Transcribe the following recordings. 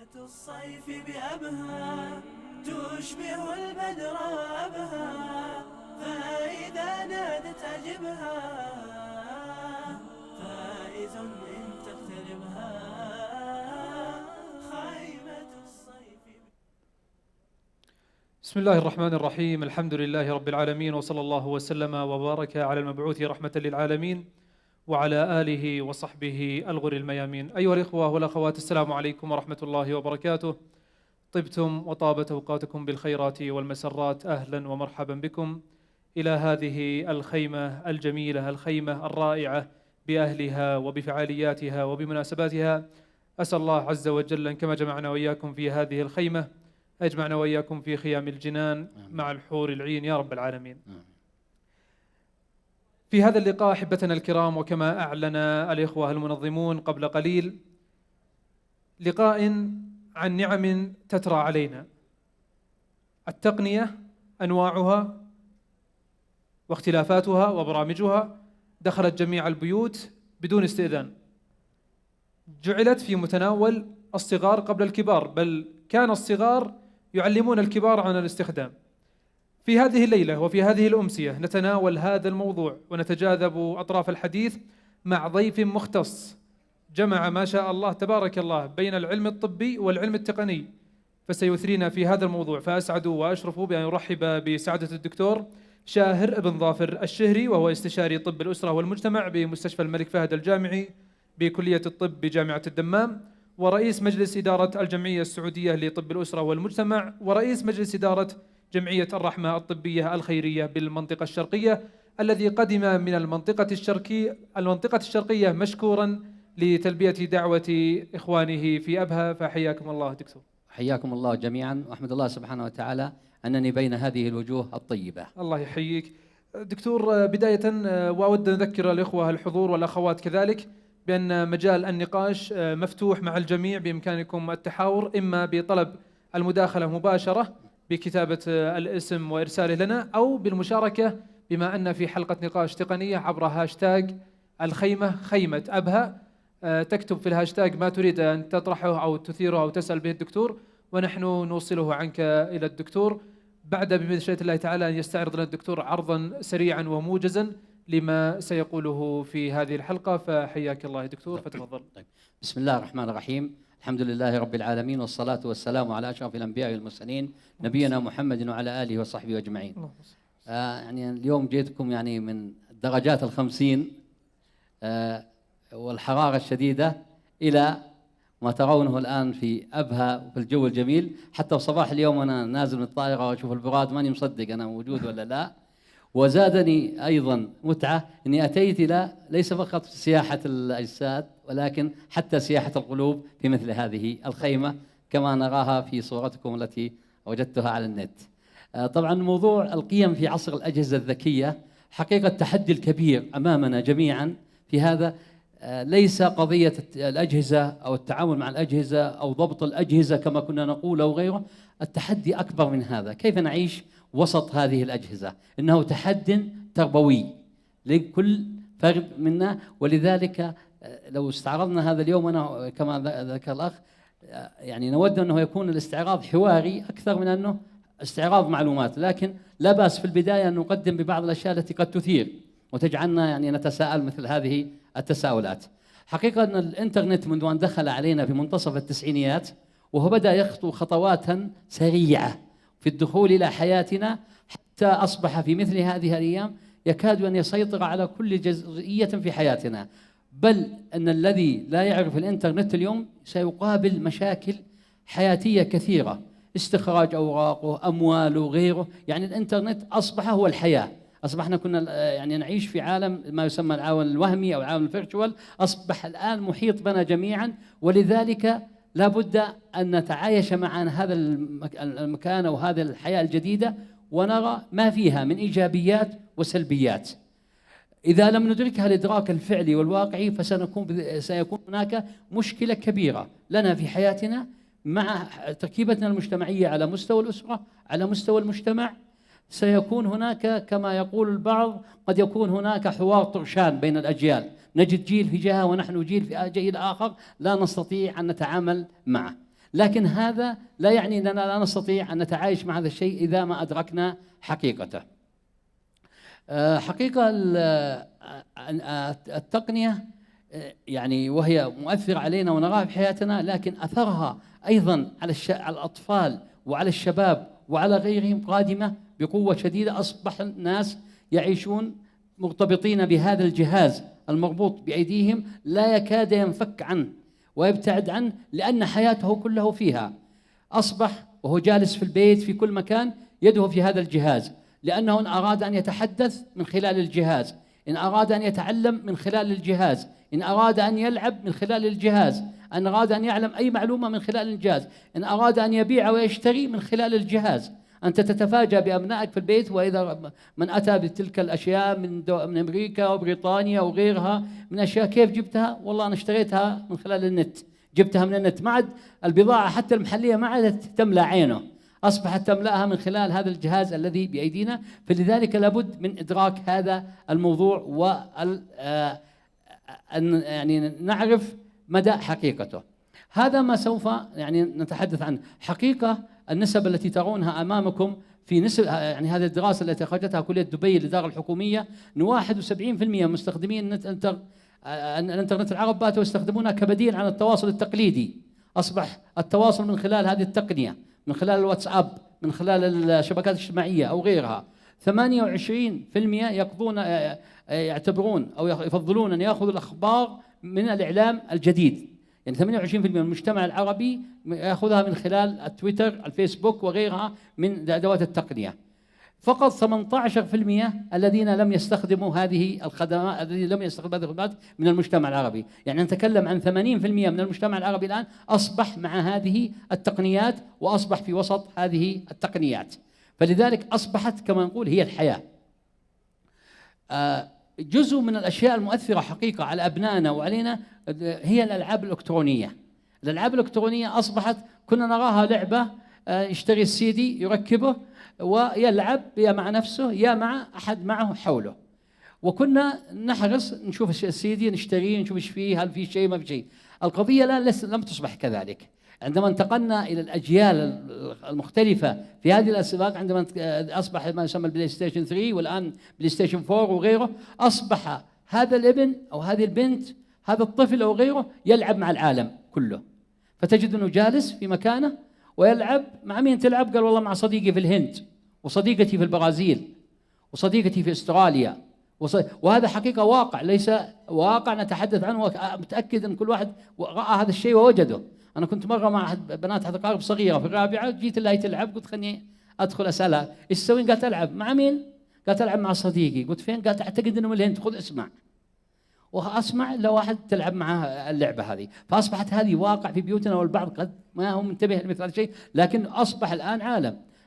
خيمة الصيف بأبها تشبه البدر أبها، فإذا نادت أجبها فائز إن تقتربها. خيمة الصيف. بسم الله الرحمن الرحيم. الحمد لله رب العالمين، وصلى الله وسلم وبارك على المبعوث رحمة للعالمين وعلى آله وصحبه الغر الميامين. أيها الإخوة والأخوات، السلام عليكم ورحمة الله وبركاته. طبتم وطابت أوقاتكم بالخيرات والمسرات. أهلا ومرحبا بكم إلى هذه الخيمة الجميلة، الخيمة الرائعة بأهلها وبفعالياتها وبمناسباتها. أسأل الله عز وجل أن كما جمعنا وإياكم في هذه الخيمة أجمعنا وإياكم في خيام الجنان مع الحور العين يا رب العالمين. في هذا اللقاء أحبتنا الكرام، وكما أعلن الإخوة المنظمون قبل قليل، لقاء عن نعم تترى علينا. التقنية أنواعها واختلافاتها وبرامجها دخلت جميع البيوت بدون استئذان، جعلت في متناول الصغار قبل الكبار، بل كان الصغار يعلمون الكبار عن الاستخدام. في هذه الليلة وفي هذه الأمسية نتناول هذا الموضوع ونتجاذب أطراف الحديث مع ضيف مختص جمع ما شاء الله تبارك الله بين العلم الطبي والعلم التقني، فسيثرينا في هذا الموضوع. فأسعد وأشرف بأن يرحب بسعادة الدكتور شاهر بن ظافر الشهري، وهو استشاري طب الأسرة والمجتمع بمستشفى الملك فهد الجامعي بكلية الطب بجامعة الدمام، ورئيس مجلس إدارة الجمعية السعودية لطب الأسرة والمجتمع، ورئيس مجلس إدارة جمعية الرحمة الطبية الخيرية بالمنطقة الشرقية، الذي قدم من المنطقة الشرقية مشكورا لتلبية دعوة إخوانه في أبها. فحياكم الله دكتور. حياكم الله جميعا، وأحمد الله سبحانه وتعالى أنني بين هذه الوجوه الطيبة. الله يحييك دكتور. بداية وأود أن أذكر الإخوة الحضور والأخوات كذلك بأن مجال النقاش مفتوح مع الجميع، بإمكانكم التحاور إما بطلب المداخلة مباشرة بكتابة الاسم وإرساله لنا، أو بالمشاركة بما أن في حلقة نقاش تقنية عبر هاشتاج الخيمة خيمة أبها. تكتب في الهاشتاج ما تريد أن تطرحه أو تثيره أو تسأل به الدكتور، ونحن نوصله عنك إلى الدكتور بعد بمشيئة الله تعالى أن يستعرض لنا الدكتور عرضا سريعا وموجزا لما سيقوله في هذه الحلقة. فحياك الله دكتور، فتفضل. بسم الله الرحمن الرحيم. الحمد لله رب العالمين، والصلاة والسلام على أشرف الأنبياء والمرسلين نبينا محمد وعلى آله وصحبه أجمعين. يعني اليوم جيتكم يعني من درجات 50 والحرارة الشديدة إلى ما ترونه الآن في أبها وفي الجو الجميل. حتى صباح اليوم أنا نازل من الطائرة وأشوف البراد ماني مصدق أنا موجود ولا لا. وزادني أيضا متعة أني أتيت إلى ليس فقط سياحة الأجساد، ولكن حتى سياحة القلوب في مثل هذه الخيمة كما نراها في صورتكم التي وجدتها على النت. طبعا موضوع القيم في عصر الأجهزة الذكية حقيقة التحدي الكبير أمامنا جميعا في هذا. ليس قضية الأجهزة أو التعامل مع الأجهزة أو ضبط الأجهزة كما كنا نقول أو غيره. التحدي أكبر من هذا، كيف نعيش وسط هذه الأجهزة. إنه تحد تربوي لكل فرد منا. ولذلك لو استعرضنا هذا اليوم، أنا كما ذكر الأخ يعني نود أنه يكون الاستعراض حواري أكثر من أنه استعراض معلومات، لكن لا بأس في البداية أن نقدم ببعض الأشياء التي قد تثير وتجعلنا يعني نتساءل مثل هذه التساؤلات. حقيقة أن الإنترنت منذ أن دخل علينا في منتصف التسعينيات وهو بدأ يخطو خطوات سريعة في الدخول إلى حياتنا، حتى أصبح في مثل هذه الأيام يكاد أن يسيطر على كل جزئية في حياتنا. بل أن الذي لا يعرف الإنترنت اليوم سيقابل مشاكل حياتية كثيرة، استخراج أوراقه، أمواله، غيره. يعني الإنترنت أصبح هو الحياة. أصبحنا كنا يعني نعيش في عالم ما يسمى العالم الوهمي أو العالم الفيرتشوال، أصبح الآن محيط بنا جميعا. ولذلك لا بد أن نتعايش مع هذا المكان أو هذه الحياة الجديدة ونرى ما فيها من إيجابيات وسلبيات. إذا لم ندركها الإدراك الفعلي والواقعي سيكون هناك مشكلة كبيرة لنا في حياتنا مع تركيبتنا المجتمعية على مستوى الأسرة، على مستوى المجتمع. سيكون هناك كما يقول البعض قد يكون هناك حوار طرشان بين الأجيال، نجد جيل في جهة ونحن جيل في جيل آخر لا نستطيع أن نتعامل معه. لكن هذا لا يعني أننا لا نستطيع أن نتعايش مع هذا الشيء إذا ما أدركنا حقيقته. حقيقة التقنية يعني وهي مؤثرة علينا ونراها في حياتنا، لكن أثرها أيضا على الأطفال وعلى الشباب وعلى غيرهم قادمة بقوة شديدة. أصبح الناس يعيشون مرتبطين بهذا الجهاز المربوط بأيديهم، لا يكاد ينفك عنه ويبتعد عنه، لأن حياته كله فيها. أصبح وهو جالس في البيت في كل مكان يده في هذا الجهاز، لأنه إن أراد أن يتحدث من خلال الجهاز، إن أراد أن يتعلم من خلال الجهاز، إن أراد أن يلعب من خلال الجهاز، إن أراد أن يعلم أي معلومة من خلال الجهاز، إن أراد أن يبيع ويشتري من خلال الجهاز. أنت تتفاجأ بأبنائك في البيت، وإذا من أتى بتلك الأشياء من أمريكا وبريطانيا وغيرها من أشياء، كيف جبتها؟ والله أنا اشتريتها من خلال النت، جبتها من النت. ما عاد البضاعة حتى المحلية ما عادت تملأ عينه، أصبحت تملأها من خلال هذا الجهاز الذي بأيدينا. فلذلك لابد من إدراك هذا الموضوع أن يعني نعرف مدى حقيقته. هذا ما سوف يعني نتحدث عنه. حقيقة النسب التي ترونها أمامكم في نسب يعني هذه الدراسة التي أخرجتها كلية دبي للإدارة الحكومية، أن 71% مستخدمين الإنترنت العرب باتوا يستخدمونها كبديل عن التواصل التقليدي. أصبح التواصل من خلال هذه التقنية، من خلال الواتساب، من خلال الشبكات الاجتماعية أو غيرها. 28% يعتبرون أو يفضلون أن يأخذوا الأخبار من الإعلام الجديد. يعني 28% من المجتمع العربي يأخذها من خلال التويتر، الفيسبوك وغيرها من أدوات التقنية. فقط 18% الذين لم يستخدموا هذه الخدمات، الذين لم يستخدموا هذه الخدمات من المجتمع العربي. يعني نتكلم عن 80% من المجتمع العربي الآن أصبح مع هذه التقنيات وأصبح في وسط هذه التقنيات. فلذلك أصبحت كما نقول هي الحياة. جزء من الأشياء المؤثرة حقيقة على أبنائنا وعلينا هي الألعاب الإلكترونية. الألعاب الإلكترونية أصبحت كنا نراها لعبة، يشتري السيدي يركبه ويلعب يا مع نفسه يا مع أحد معه حوله، وكنا نحرص نشوف السيدي نشتريه نشوف ايش فيه، هل في شيء ما في شيء. القضية لم تصبح كذلك. عندما انتقلنا إلى الأجيال المختلفة في هذه الأسباق، عندما أصبح ما يسمى البلاي ستيشن 3 والآن بلاي ستيشن 4 وغيره، أصبح هذا الابن أو هذه البنت، هذا الطفل أو غيره يلعب مع العالم كله. فتجد أنه جالس في مكانه ويلعب مع مين تلعب؟ قال والله مع صديقي في الهند، وصديقتي في البرازيل، وصديقتي في استراليا. وهذا حقيقة واقع، ليس واقع نتحدث عنه. متأكد أن كل واحد رأى هذا الشيء ووجده. أنا كنت مرة مع أحد بنات أحد أقارب صغيرة في الرابعة، جيت لها تلعب، قلت خلني أدخل أسألها إيش تسوين؟ قالت ألعب. مع مين؟ قالت ألعب مع صديقي. قلت فين؟ قالت أعتقد أنه من الهند، خذ اسمع. وأسمع لو واحد تلعب معه اللعبة هذه. فأصبحت هذه واقع في بيوتنا، والبعض قد ما هو منتبه لمثل هذا الشيء، لكن أصبح الآن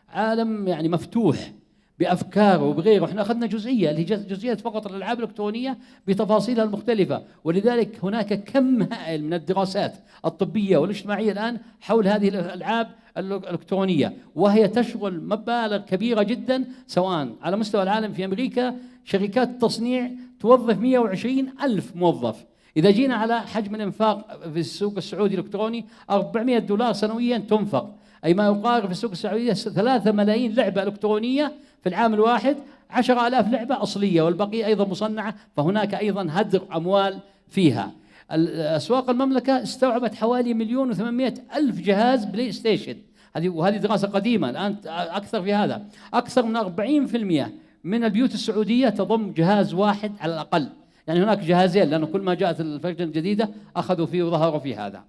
عالم يعني مفتوح بأفكاره وبغيره. احنا أخذنا جزئية اللي هي جزئية فقط الألعاب الإلكترونية بتفاصيلها المختلفة، ولذلك هناك كم هائل من الدراسات الطبية والاجتماعية الآن حول هذه الألعاب الإلكترونية، وهي تشغل مبالغ كبيرة جدا سواء على مستوى العالم. في أمريكا شركات التصنيع توظف 120,000 موظف. إذا جينا على حجم الإنفاق في السوق السعودي الإلكتروني، $400 سنويا تنفق، أي ما يقارب في السوق السعودية 3 ملايين لعبة إلكترونية في العام الواحد، 10,000 لعبة أصلية والبقية أيضا مصنعة. فهناك أيضا هدر أموال فيها. أسواق المملكة استوعبت حوالي 1,800,000 جهاز بلاي ستيشن. وهذه دراسة قديمة، الآن أكثر في هذا. أكثر من 40% من البيوت السعودية تضم جهاز واحد على الأقل. يعني هناك جهازين، لأنه كل ما جاءت الفرجة الجديدة أخذوا فيه وظهروا في هذا.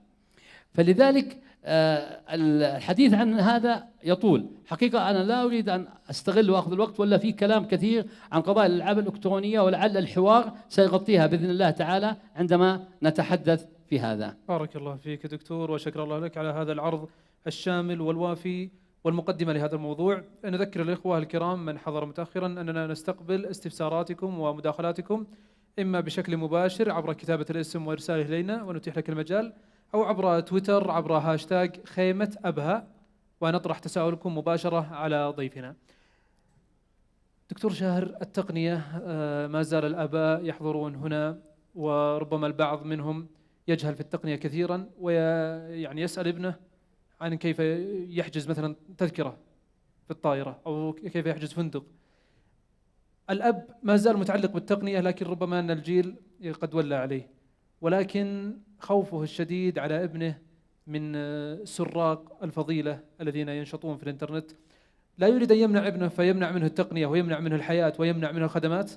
فلذلك الحديث عن هذا يطول. حقيقة أنا لا أريد أن أستغل وأخذ الوقت، ولا في كلام كثير عن قضايا الألعاب الإلكترونية، ولعل الحوار سيغطيها بإذن الله تعالى عندما نتحدث في هذا. بارك الله فيك دكتور، وشكر الله لك على هذا العرض الشامل والوافي والمقدمة لهذا الموضوع. نذكر الإخوة الكرام من حضر متأخرا أننا نستقبل استفساراتكم ومداخلاتكم إما بشكل مباشر عبر كتابة الاسم وإرساله إلينا ونتيح لك المجال، أو عبر تويتر عبر هاشتاج خيمة أبها، ونطرح تساؤلكم مباشرة على ضيفنا. دكتور شاهر، التقنية ما زال الآباء يحضرون هنا، وربما البعض منهم يجهل في التقنية كثيرا، ويعني يسأل ابنه عن كيف يحجز مثلا تذكرة في الطائرة أو كيف يحجز فندق. الأب ما زال متعلق بالتقنية، لكن ربما أن الجيل قد ولى عليه، ولكن خوفه الشديد على ابنه من سراق الفضيلة الذين ينشطون في الإنترنت. لا يريد أن يمنع ابنه فيمنع منه التقنية ويمنع منه الحياة ويمنع منه الخدمات،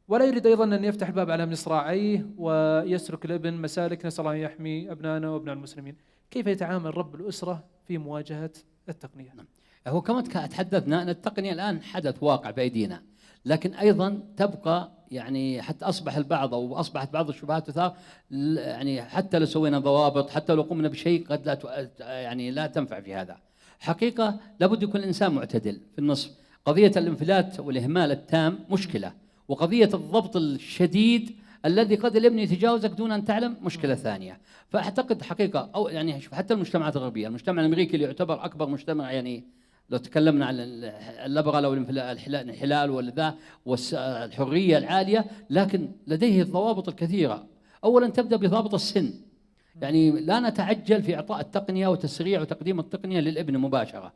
ولا يريد أيضا أن يفتح الباب على مصراعيه ويسلك الابن مسالك. نسأل الله أن يحمي أبنائنا وأبناء المسلمين. كيف يتعامل رب الأسرة في مواجهة التقنية؟ هو كما تحدثنا أن التقنية الآن حدث واقع بأيدينا، لكن أيضا تبقى يعني حتى أصبح البعض أو أصبحت بعض الشبهات تثار، يعني حتى لو سوينا ضوابط، حتى لو قمنا بشيء قد لا يعني لا تنفع في هذا. حقيقة لابد يكون الإنسان معتدل في النصف. قضية الانفلات والإهمال التام مشكلة، وقضية الضبط الشديد الذي قد الابن يتجاوزك دون أن تعلم مشكلة ثانية. فأعتقد حقيقة أو يعني حتى المجتمعات الغربية، المجتمع الأمريكي اللي يعتبر أكبر مجتمع، يعني لو تكلمنا عن اللبغة أو الانحلال والذا والحرية العالية، لكن لديه الضوابط الكثيرة. أولا تبدأ بضابط السن، يعني لا نتعجل في إعطاء التقنية وتسريع وتقديم التقنية للابن مباشرة.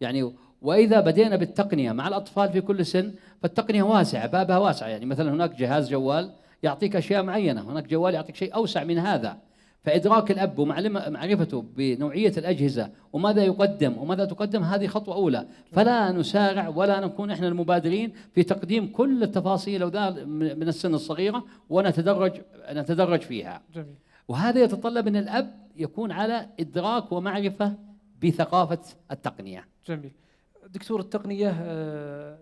يعني وإذا بدينا بالتقنية مع الأطفال في كل سن فالتقنية واسعة، بابها واسع. يعني مثلا هناك جهاز جوال يعطيك أشياء معينة، هناك جوال يعطيك شيء أوسع من هذا. فإدراك الأب ومعرفته بنوعية الأجهزة وماذا يقدم وماذا تقدم هذه خطوة أولى. فلا نسارع ولا نكون إحنا المبادرين في تقديم كل التفاصيل من السن الصغيرة ونتدرج فيها. جميل. وهذا يتطلب أن الأب يكون على إدراك ومعرفة بثقافة التقنية. جميل. دكتور، التقنية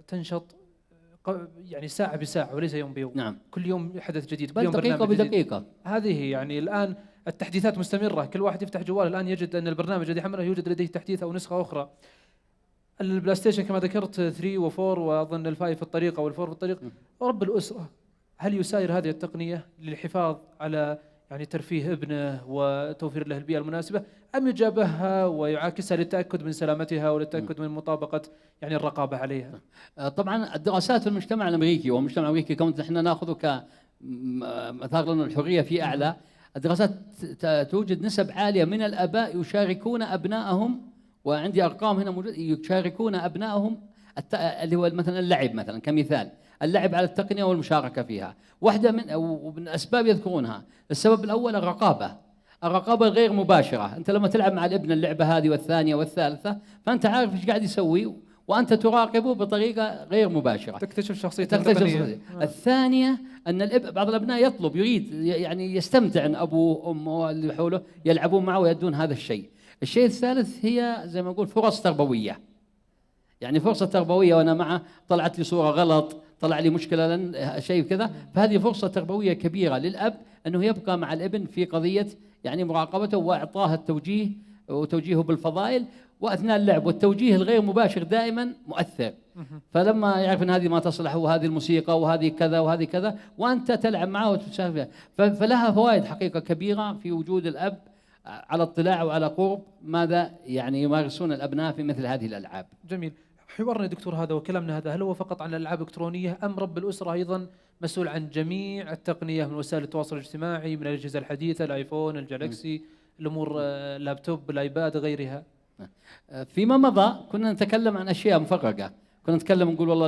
تنشط يعني ساعة بساعة وليس يوم بيوم. نعم. كل يوم حدث جديد، بل دقيقة بدقيقة. هذه يعني الآن التحديثات مستمرة، كل واحد يفتح جوال الآن يجد أن البرنامج الذي حمله يوجد لديه تحديث أو نسخة أخرى. البلاي ستيشن كما ذكرت 3 و4 وأظن الفايف في الطريق أو الفور في الطريق. رب الأسرة هل يساير هذه التقنية للحفاظ على يعني ترفيه ابنه وتوفير له البيئة المناسبة، أم يجابهها ويعاكسها للتأكد من سلامتها وللتأكد من مطابقة يعني الرقابة عليها؟ طبعا الدراسات في المجتمع الأمريكي والمجتمع الأمريكي كما نحن نأخذه كمثال الحرية في أعلى، الدراسات توجد نسب عالية من الآباء يشاركون أبنائهم، وعندي أرقام هنا موجودة، يشاركون أبنائهم اللي هو مثلا اللعب، مثلا كمثال اللعب على التقنية والمشاركة فيها. واحدة من أسباب يذكرونها، السبب الأول الرقابة الغير مباشرة. أنت لما تلعب مع الابن اللعبة هذه والثانية والثالثة فأنت عارف إيش قاعد يسوي وأنت تراقبه بطريقة غير مباشرة، تكتشف شخصيته. الثانية أن بعض الأبناء يريد يعني يستمتع أن أبوه وأمه اللي حوله يلعبون معه ويدون هذا الشيء. الشيء الثالث هي زي ما نقول فرص تربوية، يعني فرصة تربوية وأنا معه طلعت لي صورة غلط، طلع لي مشكلة شيء كذا، فهذه فرصة تربوية كبيرة للأب أنه يبقى مع الابن في قضية يعني مراقبته وإعطاه التوجيه وتوجيهه بالفضائل، وأثناء اللعب والتوجيه الغير مباشر دائما مؤثر. فلما يعرف أن هذه ما تصلح وهذه الموسيقى وهذه كذا وهذه كذا وأنت تلعب معه وتشارك فيها، فلها فوائد حقيقة كبيرة في وجود الأب على اطلاع وعلى قرب ماذا يعني يمارسون الأبناء في مثل هذه الألعاب. جميل. حوارنا دكتور هذا وكلامنا هذا هل هو فقط عن الألعاب الإلكترونية، أم رب الأسرة أيضا مسؤول عن جميع التقنية من وسائل التواصل الاجتماعي، من الأجهزة الحديثة، الآيفون، الجالكسي، الأمور، اللابتوب، الآيباد، غيرها؟ فيما مضى كنا نتكلم عن أشياء مفرقة، كنا نتكلم نقول والله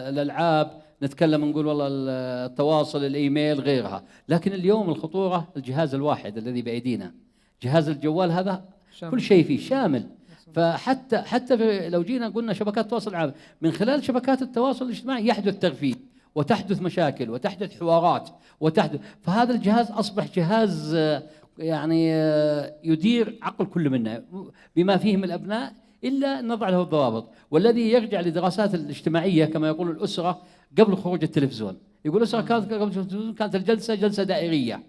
الألعاب، نتكلم نقول والله التواصل، الإيميل، غيرها. لكن اليوم الخطورة الجهاز الواحد الذي بأيدينا، جهاز الجوال هذا شامل. كل شيء فيه شامل. فحتى لو جينا قلنا شبكات التواصل العام، من خلال شبكات التواصل الاجتماعي يحدث ترفيه وتحدث مشاكل وتحدث حوارات فهذا الجهاز أصبح جهاز يعني يدير عقل كل منا بما فيه من الأبناء، إلا نضع له الضوابط. والذي يرجع لدراسات الاجتماعية كما يقول الأسرة قبل خروج التلفزيون، يقول الأسرة كانت الجلسة جلسة دائرية،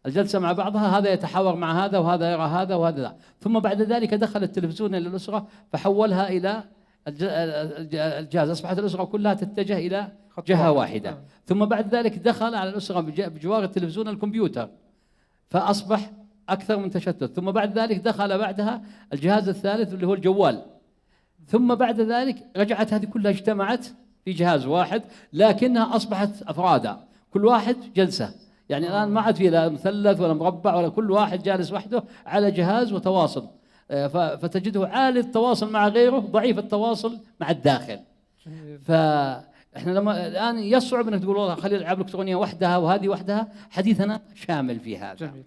الجلسة مع بعضها، هذا يتحاور مع هذا وهذا يرى هذا وهذا لا. ثم بعد ذلك دخل التلفزيون إلى الأسرة فحولها إلى الجهاز، أصبحت الأسرة كلها تتجه إلى جهة واحدة. ثم بعد ذلك دخل على الأسرة بجوار التلفزيون الكمبيوتر، فأصبح أكثر من تشتت. ثم بعد ذلك دخل بعدها الجهاز الثالث اللي هو الجوال. ثم بعد ذلك رجعت هذه كلها اجتمعت في جهاز واحد، لكنها أصبحت أفرادا، كل واحد جلسة. يعني الآن ما عاد في لا مثلث ولا مربع ولا، كل واحد جالس وحده على جهاز وتواصل. فتجده عالي التواصل مع غيره، ضعيف التواصل مع الداخل. فاحنا لما الان يصعب انك تقول والله خلي الالعاب الالكترونيه وحدها وهذه وحدها، حديثنا شامل في هذا. جميل.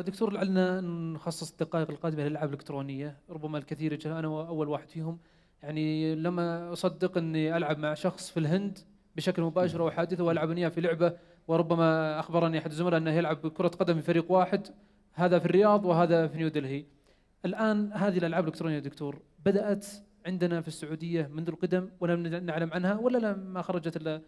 دكتور، لعلنا نخصص الدقائق القادمه للالعاب الالكترونيه، ربما الكثير يجهل، انا اول واحد فيهم. يعني لما اصدق اني العب مع شخص في الهند بشكل مباشر او حادث، والعب اياه في لعبه، وربما اخبرني احد الزملاء انه يلعب كره قدم في فريق واحد، هذا في الرياض وهذا في نيودلهي. الان هذه الالعاب الالكترونيه دكتور بدات عندنا في السعوديه منذ القدم ولم نعلم عنها، ولا ما خرجت الا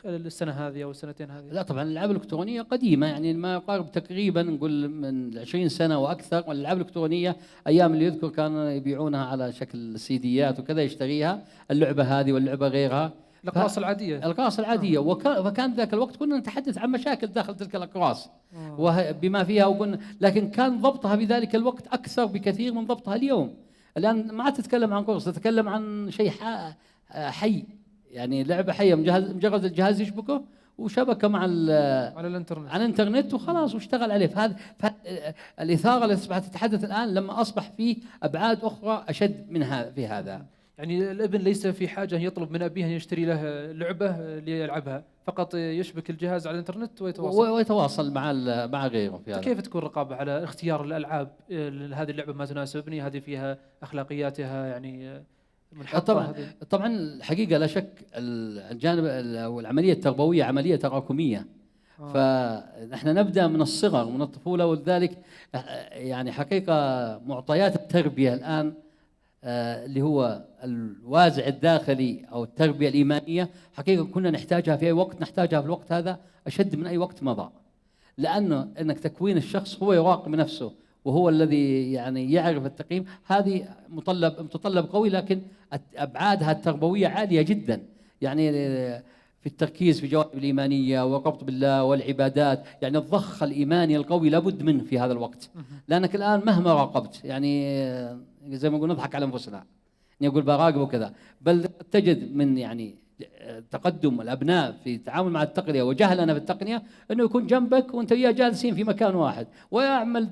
السنه هذه او السنتين هذه؟ لا طبعا الالعاب الالكترونيه قديمه، يعني ما يقارب تقريبا نقول من 20 سنه واكثر. والالعاب الالكترونيه ايام اللي يذكر كانوا يبيعونها على شكل سيديات وكذا، يشتريها اللعبه هذه واللعبه غيرها، الاقراص العاديه. الاقراص العاديه. فكان ذاك الوقت كنا نتحدث عن مشاكل داخل تلك الاقراص وبما فيها، وقلنا لكن كان ضبطها في ذلك الوقت اكثر بكثير من ضبطها اليوم. الان ما تتكلم عن قرص، تتكلم عن شيء حي، يعني لعبه حيه، مجرد الجهاز يشبكه وشبكه مع على الانترنت، على الانترنت وخلاص واشتغل عليه. فهذا الاثاره اللي اصبحت تتحدث الان لما اصبح فيه ابعاد اخرى اشد من هذا في هذا. يعني الابن ليس في حاجه ان يطلب من ابيه ان يشتري له لعبه ليلعبها، فقط يشبك الجهاز على الانترنت ويتواصل مع غيره في هذا. كيف تكون الرقابه على اختيار الالعاب؟ هذه اللعبه ما تناسبني، ههذه فيها اخلاقياتها يعني منحطه. طبعا الحقيقه لا شك الجانب والعمليه التربويه عمليه تراكميه. فنحن نبدا من الصغر من الطفوله، ولذلك يعني حقيقه معطيات التربيه الان اللي هو الوازع الداخلي او التربيه الايمانيه، حقيقه كنا نحتاجها في اي وقت، نحتاجها في الوقت هذا اشد من اي وقت مضى. لانه انك تكوين الشخص هو يراقب نفسه وهو الذي يعني يعرف التقييم، هذه متطلب قوي، لكن ابعادها التربويه عاليه جدا. يعني في التركيز في الجوانب الايمانيه والربط بالله والعبادات، يعني الضخ الايماني القوي لابد منه في هذا الوقت. لانك الان مهما راقبت، يعني زي ما نقول نضحك على انفسنا اني اقول براقب وكذا، بل تجد من يعني تقدم الابناء في التعامل مع التقنيه وجهلنا في التقنيه انه يكون جنبك وانت وياه جالسين في مكان واحد ويعمل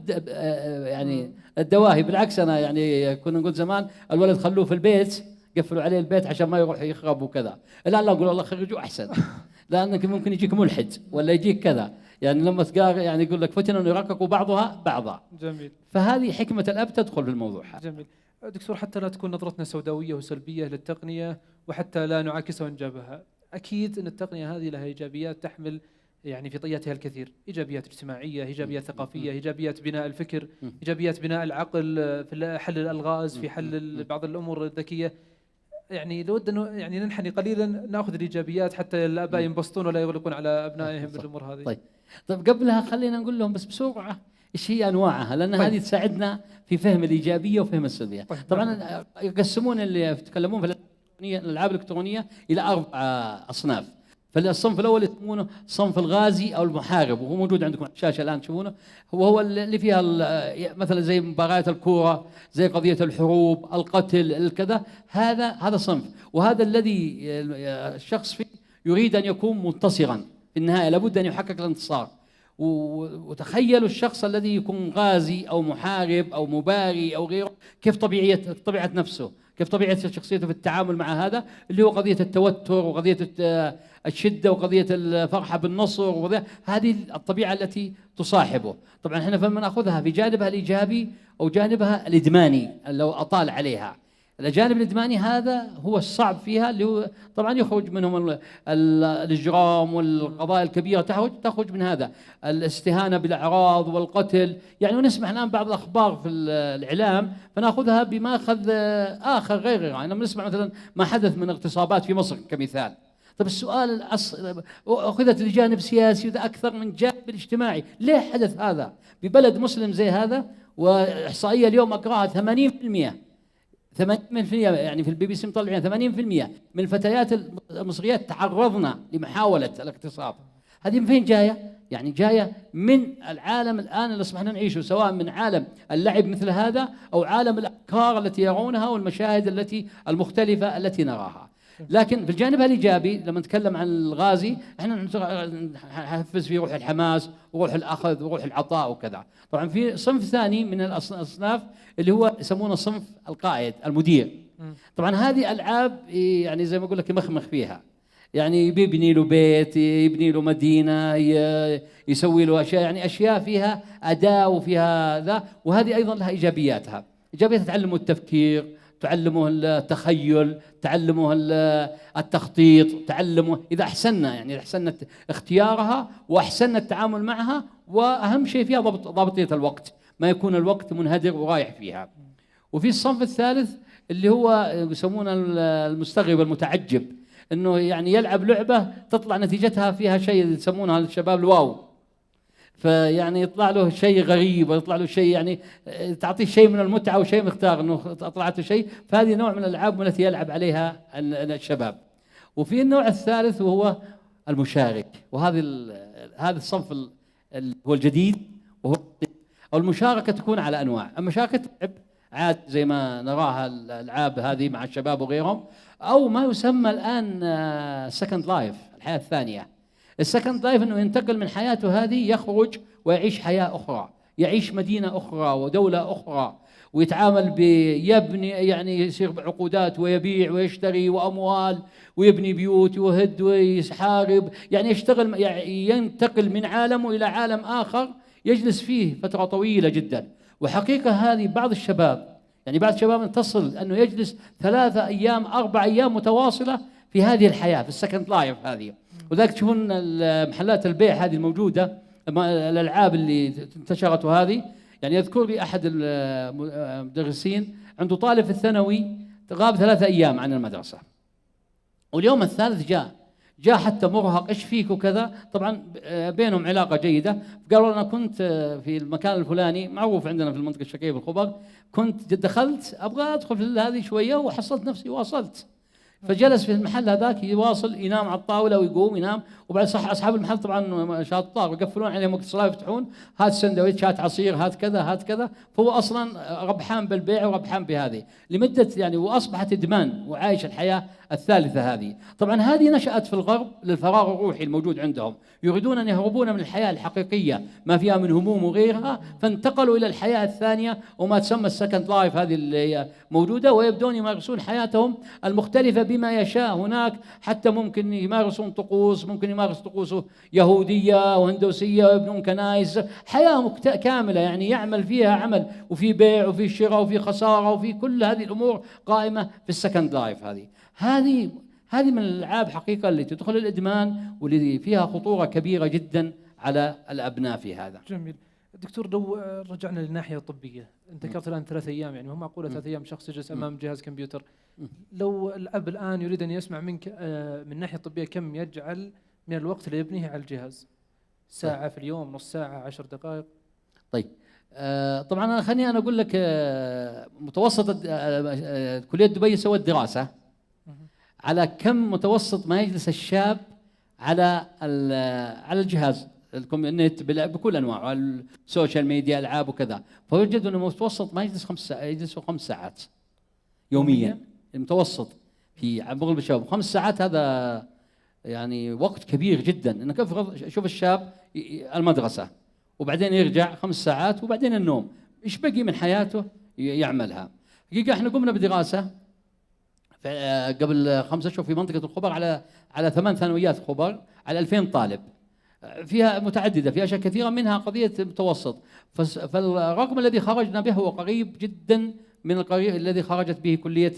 يعني الدواهي. بالعكس انا يعني كنا نقول زمان الولد خلوه في البيت، قفلوا عليه البيت عشان ما يروح يخرب وكذا. الان لا نقول والله خرجوه احسن، لانك ممكن يجيك ملحد ولا يجيك كذا، يعني لما تقارن يعني يقول لك فتن انه يرققوا بعضها بعضا. جميل. فهذه حكمه الاب تدخل في الموضوع. جميل. دكتور، حتى لا تكون نظرتنا سوداويه وسلبيه للتقنيه، وحتى لا نعاكسها ونجابها، اكيد ان التقنيه هذه لها ايجابيات تحمل يعني في طياتها الكثير، ايجابيات اجتماعيه، ايجابيات ثقافيه، ايجابيات بناء الفكر، ايجابيات بناء العقل في حل الالغاز، في حل بعض الامور الذكيه. يعني لود انه يعني ننحني قليلا ناخذ الايجابيات حتى الاباء ينبسطون ولا يغلقون على ابنائهم بالامور هذه. طيب قبلها خلينا نقول لهم بس بسرعه ايش هي انواعها، لان هذه تساعدنا في فهم الايجابيه وفهم السلبيه. طبعا يقسمون اللي يتكلمون في الالعاب الالكترونيه الى 4 اصناف. فالصنف الاول يسمونه صنف الغازي او المحارب، وهو موجود عندكم على الشاشه الان تشوفونه، وهو اللي فيها مثلا زي مباريات الكوره، زي قضيه الحروب، القتل، الكذا. هذا صنف، وهذا الذي الشخص فيه يريد ان يكون منتصرا في النهايه، لابد ان يحقق الانتصار. وتخيلوا الشخص الذي يكون غازي او محارب او مباري او غيره، كيف طبيعه نفسه، كيف طبيعه شخصيته في التعامل مع هذا اللي هو قضيه التوتر وقضيه الشده وقضيه الفرحه بالنصر، هذه الطبيعه التي تصاحبه. طبعا احنا فلما ناخذها في جانبها الايجابي او جانبها الادماني لو اطال عليها. الجانب الادماني هذا هو الصعب فيها، اللي هو طبعا يخرج منهم الاجرام والقضايا الكبيره، تخرج من هذا الاستهانه بالاعراض والقتل. يعني ونسمع الان بعض الاخبار في الاعلام فناخذها بماخذ اخر غير يعني نسمع مثلا ما حدث من اغتصابات في مصر كمثال. طب السؤال اخذت لجانب سياسي وده اكثر من جانب الاجتماعي، ليه حدث هذا ببلد مسلم زي هذا؟ واحصائيه اليوم اقراها 80% يعني في البي بي سي مطلعين 80% من الفتيات المصريات تعرضنا لمحاولة الاغتصاب. هذه من فين جاية؟ يعني جاية من العالم الآن اللي اصبحنا نعيشه، سواء من عالم اللعب مثل هذا أو عالم الأفكار التي يرونها والمشاهد المختلفة التي نراها. لكن في الجانب الإيجابي لما نتكلم عن الغازي احنا نحفز فيه روح الحماس وروح الأخذ وروح العطاء وكذا. طبعا في صنف ثاني من الأصناف اللي هو يسمونه صنف القائد المدير. طبعا هذه ألعاب يعني زي ما أقول لك يمخمخ فيها، يعني بيبني له بيت، يبني له مدينة، يسوي له أشياء، يعني أشياء فيها أداء وفيها ذا، وهذه أيضا لها إيجابياتها. إيجابياتها تعلمه التفكير، تعلمه التخيل، تعلمه التخطيط، تعلمه إذا أحسننا، يعني إذا أحسننا اختيارها وأحسننا التعامل معها، وأهم شيء فيها ضبطية الوقت، ما يكون الوقت منهدر ورايح فيها. وفي الصنف الثالث اللي هو يسمونه المستغرب المتعجب، انه يعني يلعب لعبه تطلع نتيجتها فيها شيء يسمونها الشباب الواو، فيعني يطلع له شيء غريب ويطلع له شيء يعني تعطيه شيء من المتعه وشيء مختار انه طلعته شيء. فهذه نوع من الالعاب التي يلعب عليها الشباب. وفي النوع الثالث وهو المشارك، هذا الصنف هو الجديد، وهو المشاركه تكون على انواع. المشاركه تلعب عاد زي ما نراها الالعاب هذه مع الشباب وغيرهم، او ما يسمى الان سكند لايف، الحياه الثانيه. السكند لايف انه ينتقل من حياته هذه، يخرج ويعيش حياه اخرى، يعيش مدينه اخرى ودوله اخرى، ويتعامل يبني، يعني يصير بعقودات ويبيع ويشتري واموال ويبني بيوت ويهد ويحارب، يعني يشتغل، يعني ينتقل من عالمه الى عالم اخر يجلس فيه فتره طويله جدا. وحقيقه هذه بعض الشباب، يعني بعض الشباب تصل انه يجلس 3 أيام 4 أيام متواصله في هذه الحياه، في السكند لايف هذه. وذلك تشوفون محلات البيع هذه الموجوده، الالعاب اللي انتشرت وهذه، يعني يذكر لي احد المدرسين عنده طالب في الثانوي غاب 3 أيام عن المدرسه، واليوم الثالث جاء حتى مرهق، ايش فيك وكذا. طبعا بينهم علاقه جيده، قالوا انا كنت في المكان الفلاني معروف عندنا في المنطقه الشرقيه في الخبر، كنت دخلت ابغى ادخل في هذه شويه وحصلت نفسي واصلت. فجلس في المحل هذاك يواصل، ينام على الطاوله ويقوم ينام، وبعد صح اصحاب المحل طبعا شاطار ويقفلون عليهم وقت الصلاه، يفتحون هات سندويتش، هات عصير، هات كذا هات كذا. فهو اصلا ربحان بالبيع وربحان بهذه لمده يعني، واصبحت ادمان وعايش الحياه الثالثه هذه. طبعا هذه نشأت في الغرب للفراغ الروحي الموجود عندهم، يريدون ان يهربون من الحياه الحقيقيه ما فيها من هموم وغيرها، فانتقلوا الى الحياه الثانيه وما تسمى السكند لايف هذه اللي هي موجوده، ويبدون يمارسون حياتهم المختلفه بما يشاء هناك. حتى ممكن يمارسون طقوس، ممكن يمارس طقوس يهوديه وهندوسيه، ويبنون كنائس، حياه كامله يعني يعمل فيها عمل، وفي بيع وفي شراء وفي خساره وفي كل هذه الامور قائمه في السكند لايف هذه من الالعاب حقيقه اللي تدخل الادمان، واللي فيها خطوره كبيره جدا على الابناء في هذا. جميل. دكتور، لو رجعنا للناحيه الطبيه، انت ذكرت الان 3 أيام، يعني هم معقوله 3 أيام شخص يجلس امام جهاز كمبيوتر. لو الاب الان يريد ان يسمع منك من الناحيه الطبيه، كم يجعل من الوقت اللي يبنيه على الجهاز؟ ساعه في اليوم، نص ساعه، 10 دقائق؟ طيب طبعا خليني انا اقول لك متوسط كليه دبي سوت دراسه على كم متوسط ما يجلس الشاب على الجهاز النت بكل انواعه، السوشيال ميديا، العاب وكذا. فوجدوا انه متوسط ما يجلس 5 ساعات يوميا. المتوسط في مغلب الشباب 5 ساعات، هذا يعني وقت كبير جدا. انك افرض شوف الشاب المدرسه وبعدين يرجع 5 ساعات وبعدين النوم، ايش بقي من حياته يعملها؟ حقيقه احنا قمنا بدراسه قبل 5 أشهر في منطقه الخبر على 8 ثانويات خبر على 2000 طالب، فيها متعدده، فيها اشياء كثيره منها قضيه المتوسط. فالرقم الذي خرجنا به هو قريب جدا من القريب الذي خرجت به كليه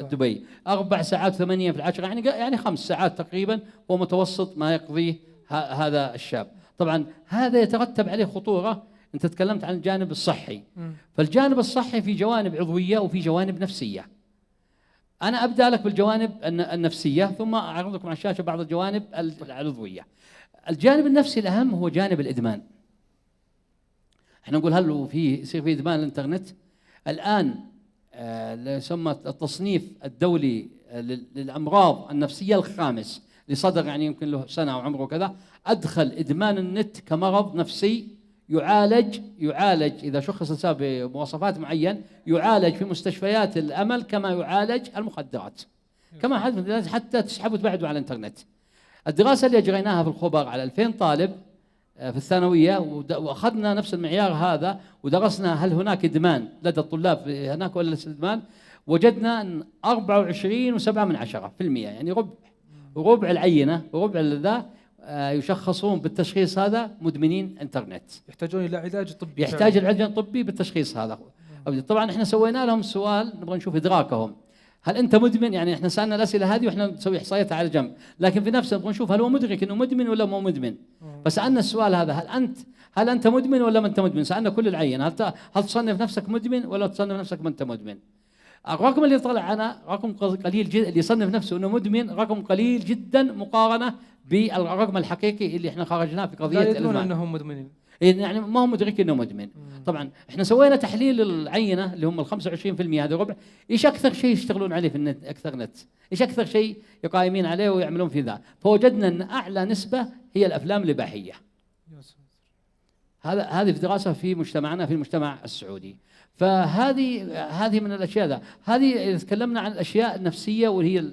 دبي، 4 ساعات 8 في العشرة، يعني 5 ساعات تقريبا هو متوسط ما يقضيه هذا الشاب. طبعا هذا يترتب عليه خطوره. انت تكلمت عن الجانب الصحي، فالجانب الصحي في جوانب عضويه وفي جوانب نفسيه. انا ابدا لك بالجوانب النفسيه، ثم اعرض لكم على الشاشه بعض الجوانب العضوية. الجانب النفسي الاهم هو جانب الادمان. احنا نقول هل يصير في ادمان الانترنت؟ الان يسمى التصنيف الدولي للامراض النفسيه الخامس اللي صدر، يعني يمكن له سنه او عمره كذا، ادخل ادمان النت كمرض نفسي يعالج إذا شخص الإنسان بمواصفات معين، يعالج في مستشفيات الأمل كما يعالج المخدرات. كما حتى تسحبوا وتبعدوا على الانترنت. الدراسة اللي أجريناها في الخبر على 2000 طالب في الثانوية، وأخذنا نفس المعيار هذا ودرسنا هل هناك إدمان لدى الطلاب هناك ولا ليس إدمان، وجدنا أن 24.7%، يعني ربع العينة وربع ذا يشخصون بالتشخيص هذا مدمنين انترنت، يحتاجون الى علاج طبي. يحتاج العلاج الطبي بالتشخيص هذا. طبعا احنا سوينا لهم سؤال نبغى نشوف ادراكهم، هل انت مدمن؟ يعني احنا سالنا الاسئله هذه واحنا نسوي احصائيات على جنب، لكن في نفسه نبغى نشوف هل هو مدرك انه مدمن ولا مو مدمن. فسالنا السؤال هذا، هل انت مدمن ولا ما انت مدمن؟ سالنا كل العين، هل تصنف نفسك مدمن ولا تصنف نفسك ما انت مدمن؟ الرقم اللي طلع أنا رقم قليل جدا، اللي يصنف نفسه انه مدمن رقم قليل جدا مقارنه بالرقم الحقيقي اللي احنا خرجناه في قضيه لا يدرون انهم مدمنين، يعني ما هو مدرك انه مدمن. طبعا احنا سوينا تحليل العينه اللي هم ال 25% هذا ربع، ايش اكثر شيء يشتغلون عليه في النت، اكثر نت، ايش اكثر شيء يقايمين عليه ويعملون في ذا، فوجدنا ان اعلى نسبه هي الافلام الاباحيه. هذه في دراسه في مجتمعنا، في المجتمع السعودي. فهذه من الاشياء ذا. هذه تكلمنا عن الاشياء النفسيه وهي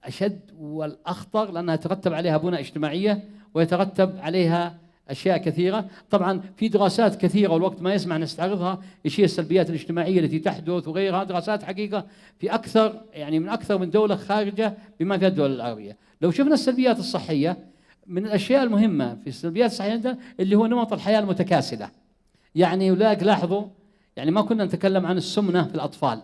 الاشد والاخطر، لانها يترتب عليها بنى اجتماعيه ويترتب عليها اشياء كثيره. طبعا في دراسات كثيره والوقت ما يسمح نستعرضها، ايش هي السلبيات الاجتماعيه التي تحدث وغيرها، دراسات حقيقه في اكثر يعني من اكثر من دوله خارجه بما فيها الدول العربيه. لو شفنا السلبيات الصحيه، من الاشياء المهمه في السلبيات الصحيه اللي هو نمط الحياه المتكاسله. يعني ولذلك لاحظوا، يعني ما كنا نتكلم عن السمنه في الاطفال،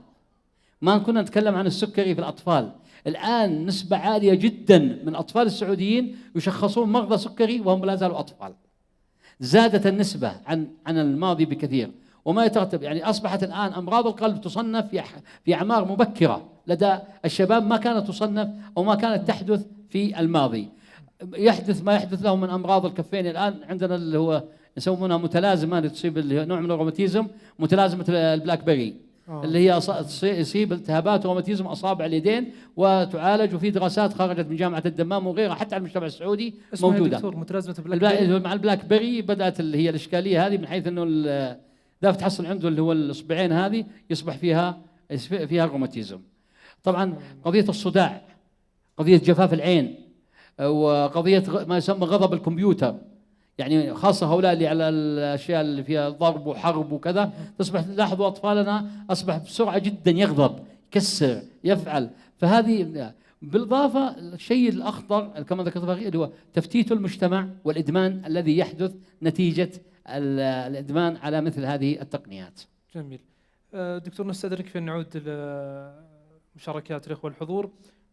ما كنا نتكلم عن السكري في الاطفال، الان نسبه عاليه جدا من اطفال السعوديين يشخصون مرضى سكري وهم لا زالوا اطفال. زادت النسبه عن الماضي بكثير، وما يترتب يعني اصبحت الان امراض القلب تصنف في اعمار مبكره لدى الشباب، ما كانت تصنف او ما كانت تحدث في الماضي. يحدث ما يحدث لهم من امراض الكفين، الان عندنا اللي هو يسمونها متلازمه اللي تصيب اللي هي نوع من الروماتيزم، متلازمه البلاك بيري اللي هي يصيب التهابات روماتيزم اصابع اليدين وتعالج، وفي دراسات خرجت من جامعه الدمام وغيرها حتى على المجتمع السعودي موجوده. دكتور متلازمه بلاك بيري. مع البلاك بيري بدات اللي هي الاشكاليه هذه، من حيث انه ذا تحصل عنده اللي هو الاصبعين هذه يصبح فيها الروماتيزم. طبعا قضيه الصداع، قضيه جفاف العين، وقضيه ما يسمى غضب الكمبيوتر، يعني خاصة هؤلاء اللي على الأشياء اللي فيها ضرب وحرب وكذا، تصبح لاحظوا أطفالنا أصبح بسرعة جدا يغضب، يكسر، يفعل. فهذه بالإضافة الشيء الأخطر كما ذكرت اللي هو تفتيت المجتمع والإدمان الذي يحدث نتيجة الإدمان على مثل هذه التقنيات. جميل. دكتور نستدرك في نعود مشاركات الإخوة الحضور.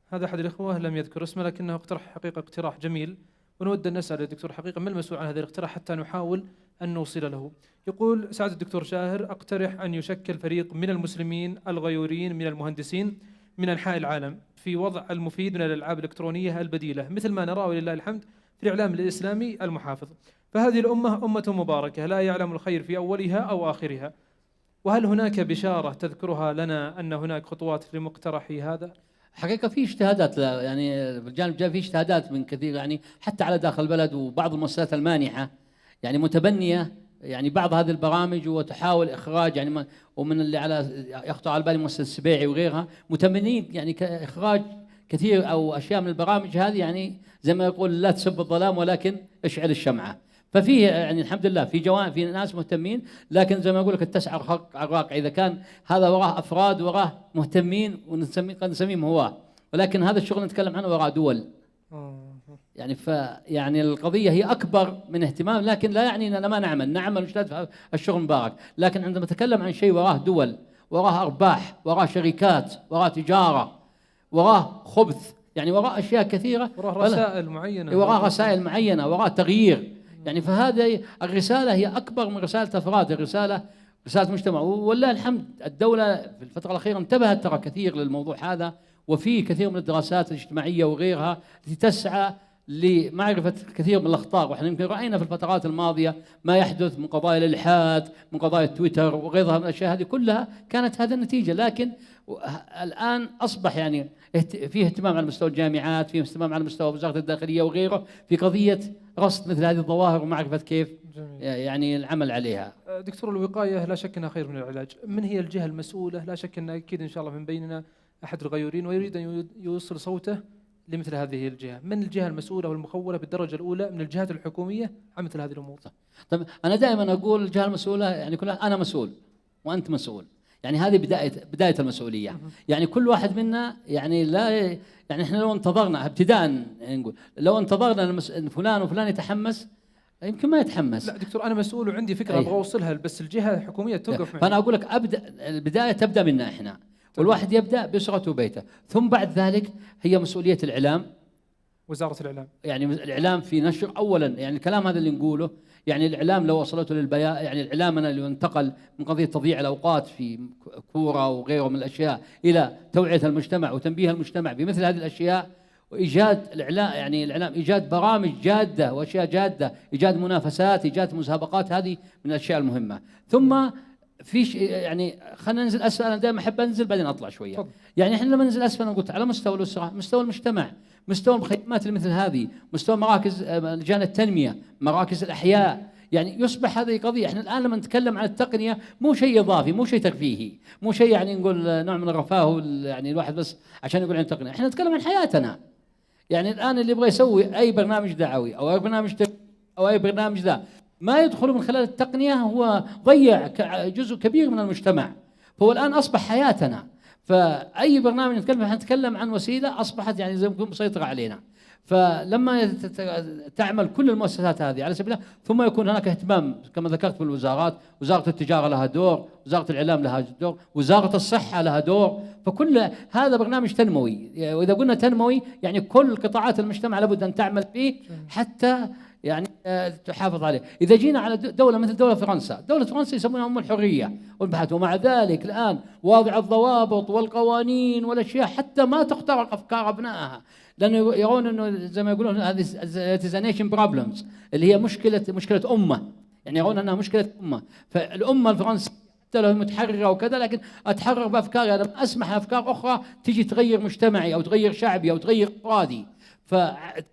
هذا أحد الإخوة لم يذكر اسمه لكنه اقتراح جميل، ونود أن نسأل الدكتور حقيقة ما المسؤول عن هذا الاقتراح حتى نحاول أن نوصل له. يقول سعادة الدكتور شاهر: أقترح أن يشكل فريق من المسلمين الغيورين من المهندسين من أنحاء العالم في وضع المفيد من الألعاب الإلكترونية البديلة، مثل ما نرى ولله الحمد في الإعلام الإسلامي المحافظ. فهذه الأمة أمة مباركة لا يعلم الخير في أولها أو آخرها. وهل هناك بشارة تذكرها لنا أن هناك خطوات لمقترح هذا؟ حقيقة في اجتهادات، يعني بالجانب في اجتهادات من كثير، يعني حتى على داخل البلد، وبعض المؤسسات المانحة يعني متبنية يعني بعض هذه البرامج وتحاول إخراج، يعني ومن اللي على يخطر على بالي مؤسسة السبيعي وغيرها متبنين يعني إخراج كثير أو أشياء من البرامج هذه، يعني زي ما يقول لا تسب الظلام ولكن اشعل الشمعة. ففيه يعني الحمد لله في ناس مهتمين، لكن زي ما اقول لك التسعى خرق على الواقع، اذا كان هذا وراه افراد وراه مهتمين قد نسميهم هواه، ولكن هذا الشغل نتكلم عنه وراه دول. يعني يعني القضيه هي اكبر من اهتمام، لكن لا يعني اننا ما نعمل ونجتهد في الشغل مبارك، لكن عندما نتكلم عن شيء وراه دول، وراه ارباح، وراه شركات، وراه تجاره، وراه خبث، يعني وراه اشياء كثيره، وراه رسائل معينه، وراه رسائل معينه، وراه تغيير. يعني فهذه الرسالة هي أكبر من رسالة أفراد، الرسالة رسالة مجتمع. ولله الحمد الدولة في الفترة الأخيرة انتبهت ترى كثير للموضوع هذا، وفي كثير من الدراسات الاجتماعية وغيرها التي تسعى لمعرفة كثير من الأخطار. وإحنا يمكن رأينا في الفترات الماضية ما يحدث من قضايا الإلحاد، من قضايا تويتر وغيرها من الأشياء، هذه كلها كانت هذا النتيجة. لكن الآن أصبح يعني فيه اهتمام على مستوى الجامعات، فيه اهتمام على مستوى وزارة الداخلية وغيره في قضية رصد مثل هذه الظواهر ومعرفة كيف يعني العمل عليها. دكتور، الوقاية لا شك أنها خير من العلاج. من هي الجهة المسؤولة؟ لا شك أن أكيد إن شاء الله من بيننا أحد الغيورين ويريد أن يوصل صوته لمثل هذه الجهة، من الجهة المسؤولة والمخولة بالدرجة الأولى من الجهات الحكومية عن مثل هذه الأمور؟ طيب أنا دائما أقول الجهة المسؤولة يعني كلها، أنا مسؤول وأنت مسؤول، يعني هذه بداية المسؤولية. يعني كل واحد منا يعني لا يعني إحنا لو انتظرنا ابتداء نقول لو انتظرنا فلان وفلان يتحمس يمكن ما يتحمس. لا دكتور، أنا مسؤول وعندي فكرة أبغى أوصلها، بس الجهة الحكومية توقف معي. فأنا أقول لك البداية تبدأ منا إحنا، والواحد يبدأ بأسرته وبيته، ثم بعد ذلك هي مسؤولية الإعلام، وزارة الإعلام. يعني الإعلام في نشر أولا، يعني الكلام هذا اللي نقوله، يعني الإعلام لو وصلته للبيان، يعني الإعلامنا اللي انتقل من قضية تضييع الأوقات في كورة وغيره من الأشياء إلى توعية المجتمع وتنبيه المجتمع بمثل هذه الأشياء، وإيجاد الإعلام، يعني الإعلام إيجاد برامج جادة وأشياء جادة، إيجاد منافسات، إيجاد مسابقات، هذه من الأشياء المهمة. ثم في يعني خلينا ننزل أسفل، أنا دائما أحب أنزل بعدين أطلع شوية. طب. يعني إحنا لما ننزل أسفل أنا قلت على مستوى الأسرة، مستوى المجتمع، مستوى المخيمات اللي مثل هذه، مستوى مراكز لجان التنمية، مراكز الأحياء، يعني يصبح هذه قضية. إحنا الآن لما نتكلم عن التقنية مو شيء إضافي، مو شيء ترفيهي، مو شيء يعني نقول نوع من الرفاه يعني الواحد بس عشان يقول عن التقنية. إحنا نتكلم عن حياتنا. يعني الآن اللي يبغى يسوي أي برنامج دعوي أو أي برنامج أو أي برنامج ذا ما يدخل من خلال التقنية، هو ضيع جزء كبير من المجتمع. فهو الآن أصبح حياتنا، فأي برنامج نتكلم عن وسيلة أصبحت يعني زي ما يكون مسيطرة علينا. فلما تعمل كل المؤسسات هذه على سبيل الله، ثم يكون هناك اهتمام كما ذكرت بالوزارات، وزارة التجارة لها دور، وزارة الإعلام لها دور، وزارة الصحة لها دور، فكل هذا برنامج تنموي. وإذا قلنا تنموي يعني كل قطاعات المجتمع لابد أن تعمل فيه حتى يعني تحافظ عليه. إذا جينا على دولة مثل دولة فرنسا يسمونها أم الحرية والبحث، ومع ذلك الآن واضع الضوابط والقوانين والأشياء حتى ما تخترق أفكار أبنائها، لأنه يرون أنه زي ما يقولون هذه نيشن بروبلمز، اللي هي مشكلة أمة، يعني يرون أنها مشكلة أمة. فالأمة الفرنسية حتى لو متحررة وكذا، لكن أتحرر بأفكاري، يعني أنا أسمح أفكار أخرى تيجي تغير مجتمعي أو تغير شعبي أو تغير أفرادي.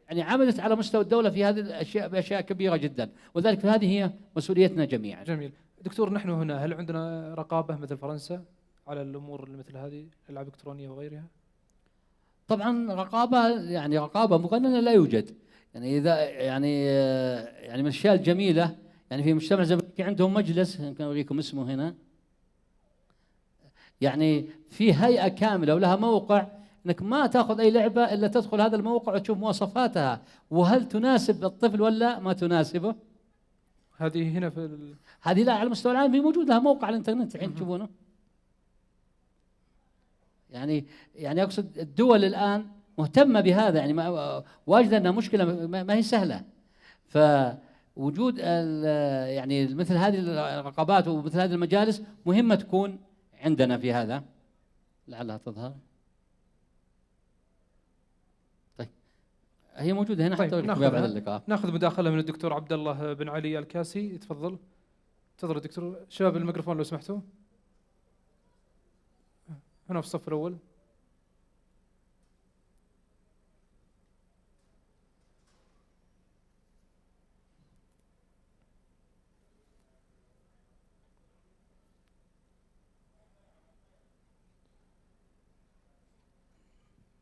يعني عملت على مستوى الدولة في هذه الأشياء بأشياء كبيرة جدا، وذلك هذه هي مسؤوليتنا جميعا. جميل. دكتور، نحن هنا هل عندنا رقابة مثل فرنسا على الأمور مثل هذه الألعاب الإلكترونية وغيرها؟ طبعا رقابة، يعني رقابة مقننة لا يوجد. يعني إذا يعني من الأشياء الجميلة يعني في مجتمع زي في عندهم مجلس، يمكن أوريكم اسمه هنا، يعني في هيئة كاملة ولها موقع، انك ما تاخذ اي لعبه الا تدخل هذا الموقع وتشوف مواصفاتها وهل تناسب الطفل ولا ما تناسبه. هذه هنا هذه لا، على مستوى العالم موجود لها موقع على الانترنت الحين تشوفونه. يعني اقصد الدول الان مهتمه بهذا، يعني واجده انها مشكله ما هي سهله. فوجود يعني مثل هذه الرقابات ومثل هذه المجالس مهمه تكون عندنا في هذا، لعلها تظهر. هي موجودة هنا. طيب، حتى بعد اللقاء ناخذ مداخلة من الدكتور عبد الله بن علي الكاسي، تفضل دكتور. شباب الميكروفون لو سمحتوا، هنا في الصف الأول.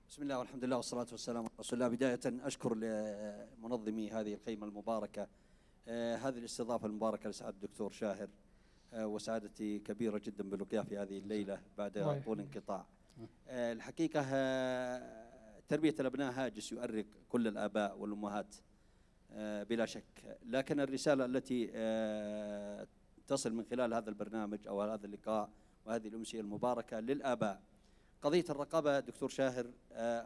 بسم الله والحمد لله والصلاة والسلام على رسول الله. بداية أشكر لمنظمي هذه القيمة المباركة هذه الاستضافة المباركة لسعادة الدكتور شاهر، وسعادتي كبيرة جدا بلقياه في هذه الليلة بعد طول انقطاع. الحقيقة تربية الأبناء هاجس يؤرق كل الآباء والأمهات بلا شك، لكن الرسالة التي تصل من خلال هذا البرنامج أو هذا اللقاء وهذه الأمسية المباركة للآباء، قضية الرقابة دكتور شاهر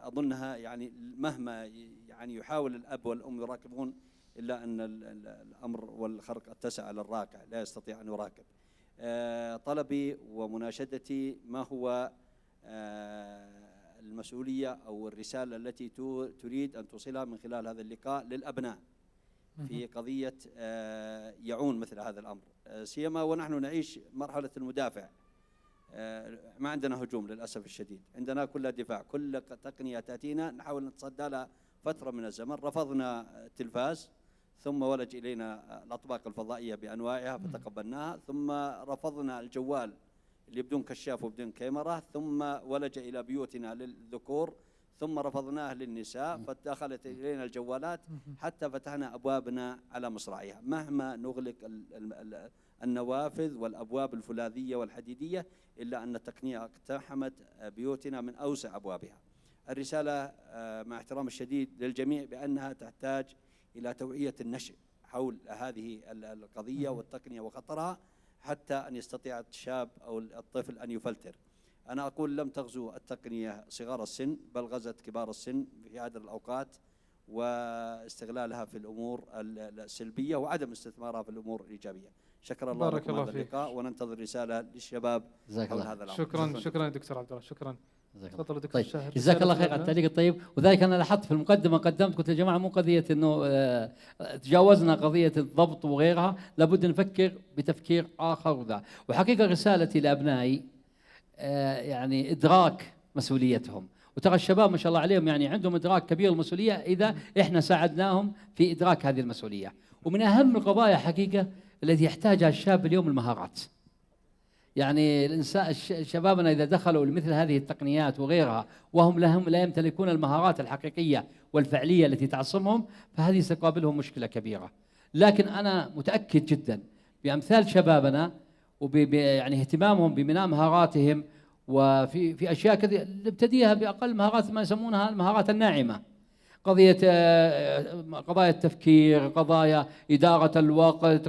أظنها يعني مهما يعني يحاول الأب والأم يراقبون، إلا أن الأمر والخرق اتسع على الراقع لا يستطيع أن يراقب. طلبي ومناشدتي ما هو المسؤولية أو الرسالة التي تريد أن توصلها من خلال هذا اللقاء للأبناء في قضية يعون مثل هذا الأمر، سيما ونحن نعيش مرحلة المدافع. ما عندنا هجوم للأسف الشديد، عندنا كل دفاع. كل تقنية تأتينا نحاول نتصدى لها فترة من الزمن. رفضنا التلفاز، ثم ولج إلينا الأطباق الفضائية بأنواعها فتقبلناها، ثم رفضنا الجوال اللي بدون كشاف وبدون كاميرا، ثم ولج إلى بيوتنا للذكور، ثم رفضناه للنساء، فدخلت إلينا الجوالات حتى فتحنا أبوابنا على مصراعيها. مهما نغلق النوافذ والأبواب الفولاذية والحديدية إلا أن التقنية اقتحمت بيوتنا من أوسع أبوابها. الرسالة مع احترام الشديد للجميع بأنها تحتاج إلى توعية النشء حول هذه القضية والتقنية وخطرها، حتى أن يستطيع الشاب أو الطفل أن يفلتر. أنا أقول لم تغزو التقنية صغار السن، بل غزت كبار السن في عدد الأوقات، واستغلالها في الأمور السلبية وعدم استثمارها في الأمور الإيجابية. شكرا الله بارك لكم الله هذا فيك. اللقاء، وننتظر رسالة للشباب جزاك حول الله. هذا الأمر. شكرا دكتور عبد الله، شكرا. تفضل دكتور طيب شاهر. جزاك الله خير رسالة على التعليق الطيب. وذلك انا لاحظت في المقدمه قدمت قلت يا جماعه مو قضيه انه تجاوزنا قضيه الضبط وغيرها، لابد نفكر بتفكير اخر وذا. وحقيقه رسالتي لابنائي يعني ادراك مسؤوليتهم، وترى الشباب ما شاء الله عليهم يعني عندهم ادراك كبير المسؤوليه اذا احنا ساعدناهم في ادراك هذه المسؤوليه. ومن اهم القضايا حقيقه التي يحتاجها الشاب اليوم المهارات. يعني الانسان شبابنا اذا دخلوا لمثل هذه التقنيات وغيرها وهم لا يمتلكون المهارات الحقيقيه والفعليه التي تعصمهم، فهذه ستقابلهم مشكله كبيره. لكن انا متاكد جدا بامثال شبابنا يعني اهتمامهم ببناء مهاراتهم، وفي اشياء كثيره نبتديها باقل مهارات ما يسمونها المهارات الناعمه. قضايا التفكير، قضايا إدارة الوقت،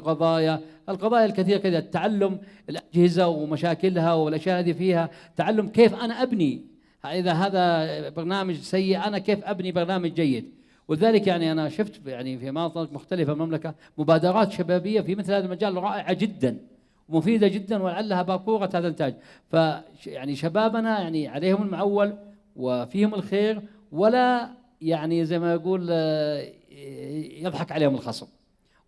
القضايا الكثيرة كذا، التعلم الأجهزة ومشاكلها والأشياء هذه فيها، تعلم كيف أنا أبني، إذا هذا برنامج سيء أنا كيف أبني برنامج جيد. ولذلك يعني أنا شفت يعني في مناطق مختلفة المملكة مبادرات شبابية في مثل هذا المجال رائعة جدا ومفيدة جدا، ولعلها باكورة هذا الإنتاج. فيعني شبابنا يعني عليهم المعول وفيهم الخير، ولا يعني زي ما يقول يضحك عليهم الخصم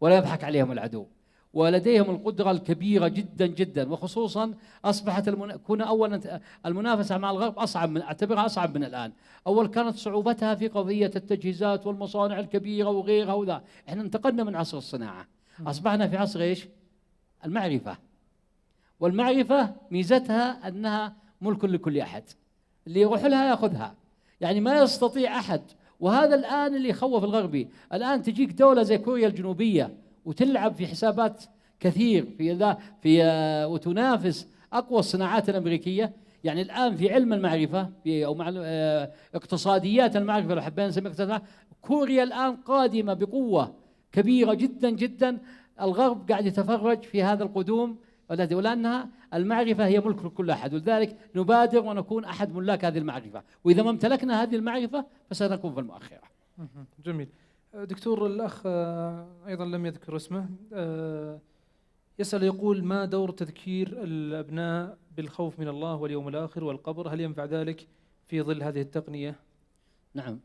ولا يضحك عليهم العدو، ولديهم القدرة الكبيرة جدا جدا. وخصوصا أصبحت كنا أولا المنافسة مع الغرب أعتبرها أصعب من الآن. أول كانت صعوبتها في قضية التجهيزات والمصانع الكبيرة وغيرها وذا. إحنا انتقلنا من عصر الصناعة، أصبحنا في عصر إيش؟ المعرفة. والمعرفة ميزتها أنها ملك لكل أحد، اللي يروح لها يأخذها، يعني ما يستطيع أحد. وهذا الآن اللي يخوف الغربي. الآن تجيك دولة زي كوريا الجنوبية وتلعب في حسابات كثير في وتنافس أقوى الصناعات الأمريكية. يعني الآن في علم المعرفة أو اقتصاديات المعرفة لو حبينا نسميها اقتصاديات، كوريا الآن قادمة بقوة كبيرة جدا جدا. الغرب قاعد يتفرج في هذا القدوم، ولأنها المعرفة هي ملك لكل أحد، ولذلك نبادر ونكون أحد ملاك هذه المعرفة. وإذا ما امتلكنا هذه المعرفة فسنكون في المؤخرة. جميل. دكتور، الأخ أيضا لم يذكر اسمه يسأل يقول: ما دور تذكير الأبناء بالخوف من الله واليوم الآخر والقبر؟ هل ينفع ذلك في ظل هذه التقنية؟ نعم،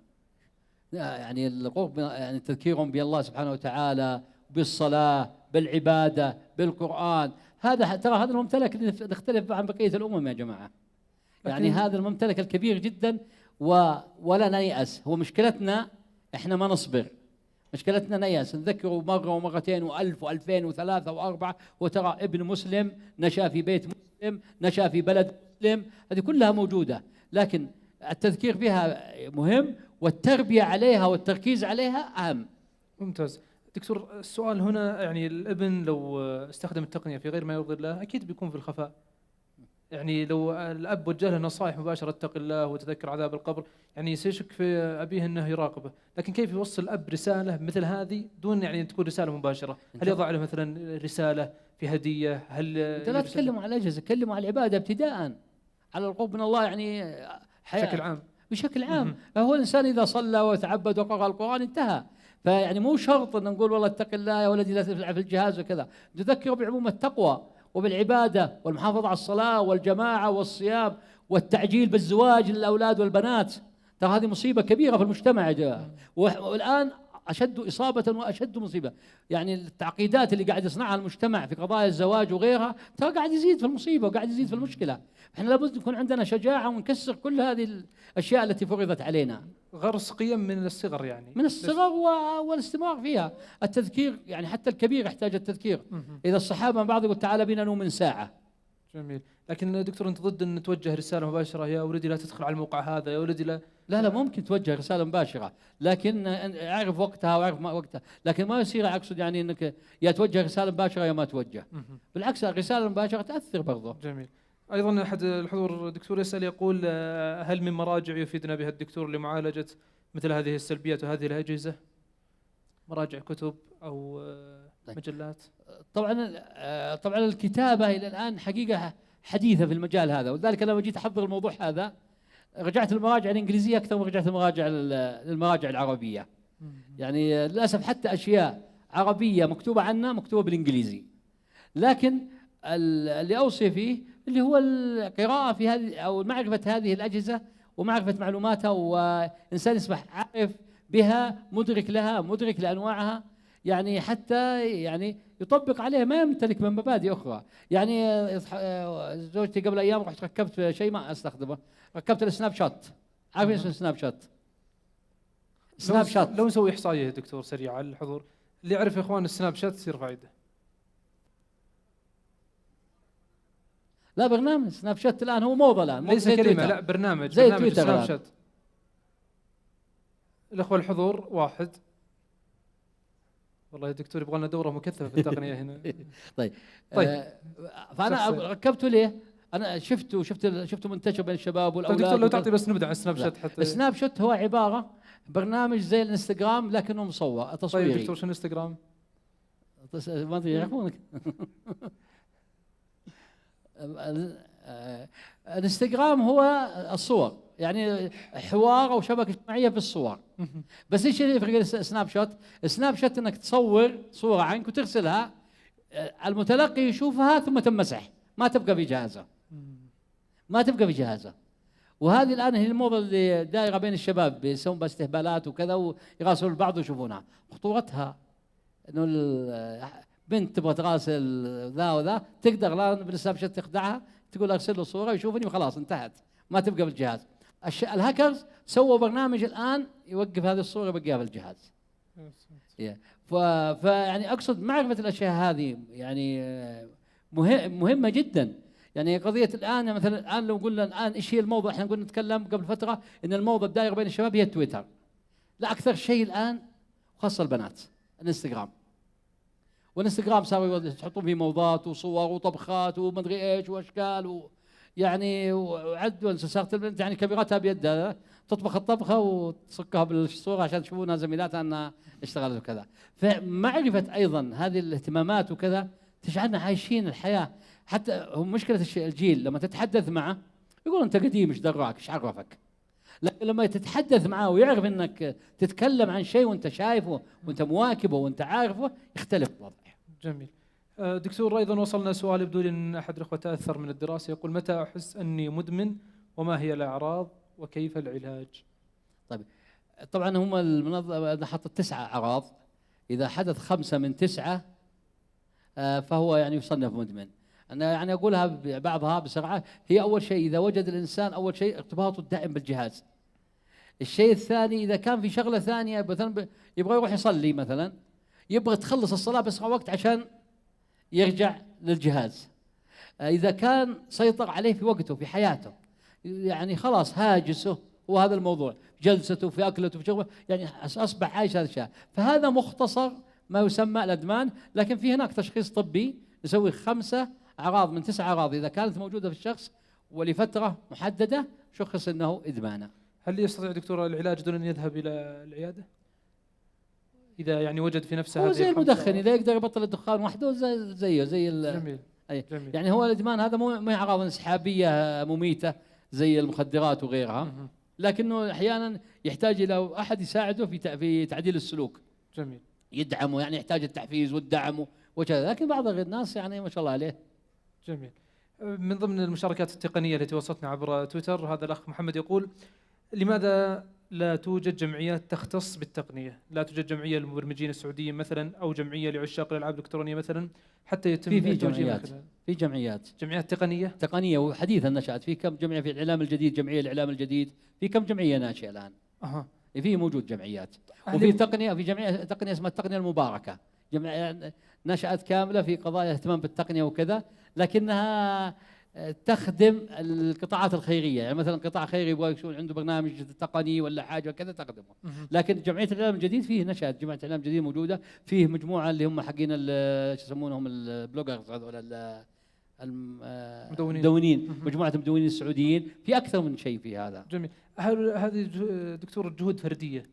يعني القرب يعني تذكيرهم بالله سبحانه وتعالى، بالصلاة، بالعبادة، بالقرآن. ترى هذا الممتلك اللي نختلف عن بقية الأمم يا جماعة. يعني هذا الممتلك الكبير جدا ولا نيأس. هو مشكلتنا احنا ما نصبر، مشكلتنا نيأس، نذكره مرة ومرتين وألف وألفين وثلاثة وأربعة. وترى ابن مسلم نشأ في بيت مسلم، نشأ في بلد مسلم، هذه كلها موجودة. لكن التذكير بها مهم، والتربية عليها والتركيز عليها أهم. ممتاز. دكتور، السؤال هنا يعني الابن لو استخدم التقنية في غير ما يرضي الله أكيد بيكون في الخفاء. يعني لو الأب وجه له نصائح مباشرة: اتق الله وتذكر عذاب القبر، يعني سيشك في أبيه أنه يراقبه. لكن كيف يوصل الأب رسالة مثل هذه دون يعني أن تكون رسالة مباشرة؟ هل يضع له مثلا رسالة في هدية؟ هل أنت لا تكلموا على الأجهزة، تكلموا على العبادة ابتداء، على القرب من الله، يعني بشكل عام. بشكل عام. فهو الإنسان إذا صلى وتعبد وقرأ القرآن انتهى. فيعني مو شرط أن نقول والله اتق الله يا ولدي لا تلعب في الجهاز وكذا. نذكره بعموم التقوى وبالعبادة والمحافظة على الصلاة والجماعة والصيام والتعجيل بالزواج للأولاد والبنات. ترى هذه مصيبة كبيرة في المجتمع يا جماعة، والآن أشد إصابة وأشد مصيبة. يعني التعقيدات اللي قاعد يصنعها المجتمع في قضايا الزواج وغيرها ترى قاعد يزيد في المصيبة وقاعد يزيد في المشكلة. احنا لابد يكون عندنا شجاعة ونكسر كل هذه الأشياء التي فرضت علينا. غرس قيم من الصغر، يعني من الصغر والاستمرار فيها. التذكير يعني حتى الكبير يحتاج التذكير. إذا الصحابة بعض يقول تعال بنا نوم من ساعة. جميل. لكن دكتور أنت ضد أن توجه رسالة مباشرة يا ولدي لا تدخل على الموقع هذا، يا ولدي لا. لا ممكن توجه رسالة مباشرة، لكن أعرف وقتها وأعرف ما وقتها، لكن ما يصير أقصد يعني أنك يا توجه رسالة مباشرة يا ما توجه. بالعكس الرسالة المباشرة تأثر برضه. جميل. أيضا أحد الحضور دكتور يسأل يقول هل من مراجع يفيدنا بها الدكتور لمعالجة مثل هذه السلبيات وهذه الأجهزة؟ مراجع كتب أو مجلات؟ طبعا الكتابة إلى الآن حقيقة حديثة في المجال هذا، ولذلك لما جيت أحضر الموضوع هذا رجعت للمراجع الإنجليزية أكثر من رجعت للمراجع العربية. يعني للأسف حتى أشياء عربية مكتوبة عنا مكتوبة بالإنجليزي، لكن اللي أوصي فيه اللي هو القراءة في هذه أو معرفة هذه الأجهزة ومعرفة معلوماتها، وإنسان يصبح عارف بها، مدرك لها، مدرك لأنواعها، يعني حتى يعني يطبق عليها ما يمتلك من مبادئ أخرى. يعني زوجتي قبل أيام رحت ركبت شيء ما أستخدمه، ركبت السناب شات. عارفين اسمه السناب شات؟ سناب شات لو نسوي إحصائية دكتور سريعة على الحضور اللي يعرف يا إخوان السناب شات تصير فائدة. لا برنامج سناب شات الآن هو موضة الآن، ليس كلمة، لا برنامج، زي برنامج تويتر سناب الآن. شات. الأخوة الحضور واحد. والله يا دكتور يبغى لنا دورة مكثفة في التقنية هنا. طيب. طيب. فأنا ركبته ليه؟ أنا شفته منتشر بين الشباب طيب والأولاد. دكتور لو تعطي بس نبدأ على السناب شات حتى. السناب شات هو عبارة برنامج زي الانستغرام لكنه مصور تصويري. طيب دكتور شنو انستغرام؟ ما أدري يعرفونك. الانستغرام هو الصور، يعني حوار أو شبكة اجتماعية في الصور. بس ايش اللي يفرق السناب شات؟ السناب شات انك تصور صورة عنك وترسلها، المتلقي يشوفها ثم تمسح، ما تبقى في جهازه. ما تبقى في جهازه. وهذه الآن هي الموضة اللي دايرة بين الشباب، بيسوون باستهبالات وكذا ويراسلوا البعض ويشوفونها. خطورتها انه البنت تبغى تراسل ذا وذا تقدر لا بالسناب شات تخدعها، تقول ارسل له صورة يشوفني وخلاص انتهت، ما تبقى بالجهاز. الهاكرز سووا برنامج الآن يوقف هذه الصورة يبقيها في الجهاز. فيعني أقصد معرفة الأشياء هذه يعني مهمة جدا. يعني قضية الآن مثلا الآن لو قلنا الآن إيش هي الموضة، إحنا قلنا نتكلم قبل فترة إن الموضة الدائرة بين الشباب هي تويتر. لا أكثر شيء الآن خاصة البنات الانستغرام. والانستغرام صاروا يحطون فيه موضات وصور وطبخات ومدري إيش وأشكال يعني وعد صارت البنت يعني كاميراتها بيدها تطبخ الطبخه وتصكها بالصوره عشان تشوفونها زميلاتها انها اشتغلت وكذا. فمعرفه ايضا هذه الاهتمامات وكذا تجعلنا عايشين الحياه. حتى هو مشكله الجيل لما تتحدث معه يقول انت قديم ايش دراك ايش عرفك، لكن لما تتحدث معه ويعرف انك تتكلم عن شيء وانت شايفه وانت مواكبه وانت عارفه يختلف الوضع. جميل. دكتور أيضا وصلنا سؤال يبدو لي أن أحد الأخوة تأثر من الدراسة، يقول متى أحس أني مدمن وما هي الأعراض وكيف العلاج؟ طيب طبعا هم المنظمة حطت 9 أعراض، إذا حدث 5 من 9 فهو يعني يصنف مدمن. أنا يعني أقولها بعضها بسرعة. هي أول شيء إذا وجد الإنسان أول شيء ارتباطه الدائم بالجهاز. الشيء الثاني إذا كان في شغلة ثانية مثلا يبغى يروح يصلي مثلا، يبغى تخلص الصلاة بأسرع وقت عشان يرجع للجهاز. إذا كان سيطر عليه في وقته في حياته، يعني خلاص هاجسه وهذا الموضوع جلسته في أكلته في شغله، يعني أصبح عايش هذا الشيء، فهذا مختصر ما يسمى الأدمان. لكن في هناك تشخيص طبي نسوي 5 أعراض من 9 أعراض إذا كانت موجودة في الشخص ولفترة محددة شخص أنه إدمانا. هل يستطيع دكتور العلاج دون أن يذهب إلى العيادة؟ إذا يعني وجد في نفسه هو هذه زي 5 المدخن إذا يقدر يبطل الدخان وحده زيه زي جميل. جميل. يعني هو الإدمان هذا مو أعراض انسحابية مميتة زي المخدرات وغيرها، لكنه أحيانا يحتاج إلى أحد يساعده في تعديل السلوك. جميل. يدعمه، يعني يحتاج التحفيز والدعم وكذا. لكن بعض الناس يعني ما شاء الله عليه. جميل. من ضمن المشاركات التقنية التي وصلتنا عبر تويتر هذا الأخ محمد يقول لماذا لا توجد جمعيات تختص بالتقنية؟ لا توجد جمعية للمبرمجين السعوديين مثلا أو جمعية لعشاق الألعاب الإلكترونية مثلا حتى يتم في جمعيات تقنية وحديثا نشأت. في كم جمعية في الإعلام الجديد، جمعية الإعلام الجديد، في كم جمعية ناشئة الآن. في موجود جمعيات. وفي تقنية، في جمعية تقنية اسمها التقنية المباركة، جمعية نشأت كاملة في قضايا اهتمام بالتقنية وكذا، لكنها تخدم القطاعات الخيريه، يعني مثلا قطاع خيري يبغى يكون عنده برنامج تقني ولا حاجه كذا تخدمه. لكن جمعيه الاعلام الجديد فيه نشأت جمعيه الاعلام الجديد موجوده، فيه مجموعه اللي هم حقين شو يسمونهم البلوجرز هذول المدونين، مجموعه المدونين السعوديين، في اكثر من شيء في هذا. جميل. هذه دكتور جهود فرديه،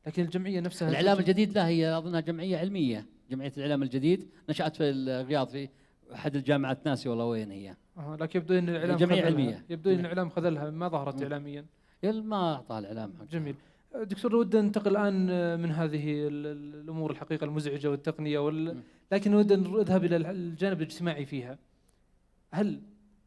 لكن الجمعيه نفسها الاعلام الجديد لا، هي اظنها جمعيه علميه، جمعيه الاعلام الجديد نشأت في الرياض في احد الجامعات، ناسي والله وين هي. لكن يبدو ان الاعلام جمعيه علميه، يبدو ان الاعلام خذلها، ما ظهرت اعلاميا. ما اعطاها الاعلام حقها. جميل. دكتور، ود ان ننتقل الان من هذه الامور الحقيقه المزعجه والتقنيه لكن ود ان نذهب الى الجانب الاجتماعي فيها. هل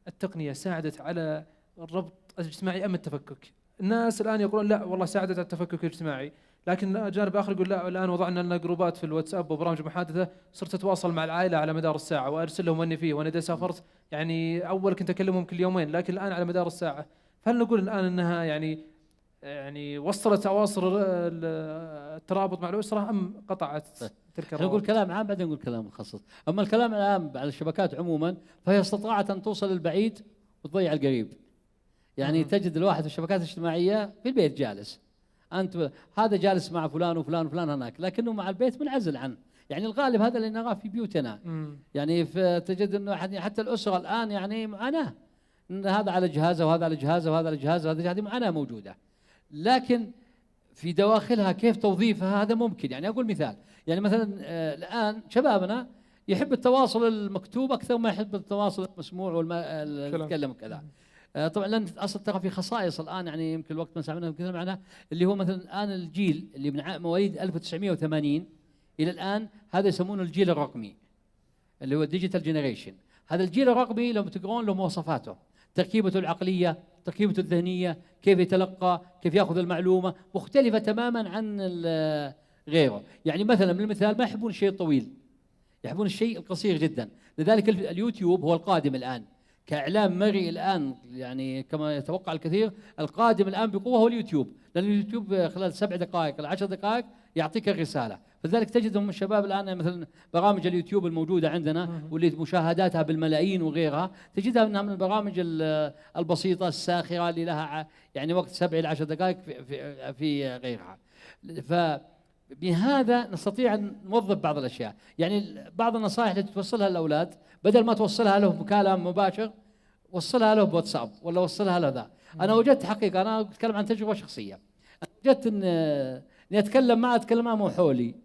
التقنيه ساعدت على الربط الاجتماعي ام التفكك؟ الناس الان يقولون لا والله ساعدت على التفكك الاجتماعي، لكن جانب اخر يقول لا الان وضعنا لنا جروبات في الواتساب وبرامج محادثه، صرت اتواصل مع العائله على مدار الساعه وارسل لهم اني فيه، وانا اذا سافرت يعني اول كنت اكلمهم كل يومين، لكن الان على مدار الساعه. فهل نقول الان انها يعني وصلت اواصر الترابط مع الاسره ام قطعت تلك الروابط؟ نقول كلام عام بعدين نقول كلام مخصص. اما الكلام العام على الشبكات عموما فهي استطاعت ان توصل للبعيد وتضيع القريب. يعني تجد الواحد في الشبكات الاجتماعيه في البيت جالس، انت هذا جالس مع فلان وفلان وفلان هناك، لكنه مع البيت منعزل عنه. يعني الغالب هذا اللي نراه في بيوتنا. يعني تجد انه حتى الاسره الان يعني معاناه، ان هذا على جهازه وهذا على جهازه وهذا على جهازه، هذه معاناه موجوده. لكن في دواخلها كيف توظيفها هذا ممكن. يعني اقول مثال، يعني مثلا الان شبابنا يحب التواصل المكتوب اكثر ما يحب التواصل المسموع والكلام كذا. طبعا لن اصلا ترى في خصائص الان، يعني يمكن الوقت ما سمعنا كذا معنا، اللي هو مثلا الان الجيل اللي من مواليد 1980 الى الان هذا يسمونه الجيل الرقمي اللي هو الديجيتال جنريشن. هذا الجيل الرقمي لو تقرون له مواصفاته، تركيبته العقليه، تركيبته الذهنيه، كيف يتلقى، كيف ياخذ المعلومه، مختلفه تماما عن غيره. يعني مثلا من المثال ما يحبون الشيء الطويل، يحبون الشيء القصير جدا. لذلك اليوتيوب هو القادم الان كاعلام مرئي الان، يعني كما يتوقع الكثير القادم الان بقوه هو اليوتيوب، لان اليوتيوب خلال 7 دقائق إلى 10 دقائق يعطيك الرساله. فلذلك تجدهم الشباب الان مثلا برامج اليوتيوب الموجوده عندنا واللي مشاهداتها بالملايين وغيرها، تجدها انها من البرامج البسيطه الساخره اللي لها يعني وقت 7 إلى 10 دقائق في غيرها. بهذا نستطيع أن نوظف بعض الأشياء. يعني بعض النصائح التي توصلها للأولاد بدل ما توصلها له بكلام مباشر، وصلها له بواتساب ولا وصلها له ذا. أنا وجدت حقيقة، أنا أتكلم عن تجربة شخصية، وجدت إني أتكلم معه مو حولي،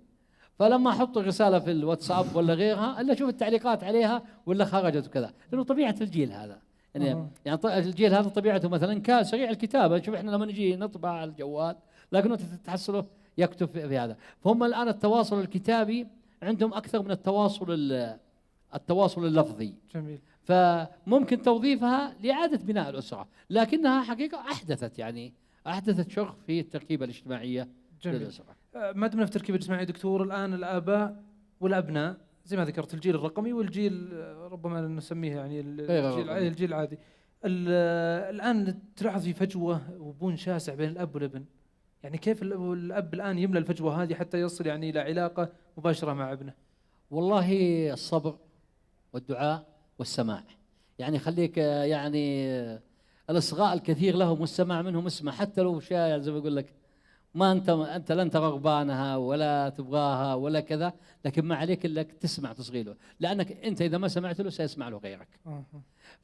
فلما أحط الرسالة في الواتساب ولا غيرها إلا أشوف التعليقات عليها ولا خرجت وكذا، لأنه طبيعة الجيل هذا. يعني الجيل هذا طبيعته مثلا كان سريع الكتابة. شوف إحنا لما نجي نطبع على الجوال لكنه تحصله يكتب في هذا. فهم الآن التواصل الكتابي عندهم أكثر من التواصل اللفظي. جميل. فممكن توظيفها لإعادة بناء الأسرة، لكنها حقيقة أحدثت شرخ في التركيبة الاجتماعية للأسرة. ما دمنا في التركيبة الاجتماعية دكتور، الآن الآباء والأبناء زي ما ذكرت الجيل الرقمي والجيل ربما نسميه يعني الجيل العادي، الآن تلاحظ في فجوة وبون شاسع بين الأب والابن. يعني كيف الأب الآن يملأ الفجوة هذه حتى يصل يعني إلى علاقة مباشرة مع ابنه؟ والله الصبر والدعاء والسماع. يعني خليك يعني الإصغاء الكثير لهم والسماع منهم، اسمع حتى لو شايع زي ما يقول لك ما أنت لن ترغبانها ولا تبغاها ولا كذا، لكن ما عليك إلا تسمع تصغي له، لأنك أنت إذا ما سمعت له سيسمع له غيرك.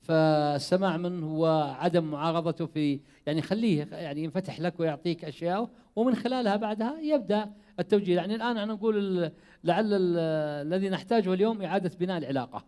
فالسماع منه وعدم معارضته في يعني خليه يعني ينفتح لك ويعطيك أشياء، ومن خلالها بعدها يبدأ التوجيه. يعني الآن أنا نقول لعل الذي نحتاجه اليوم إعادة بناء العلاقة.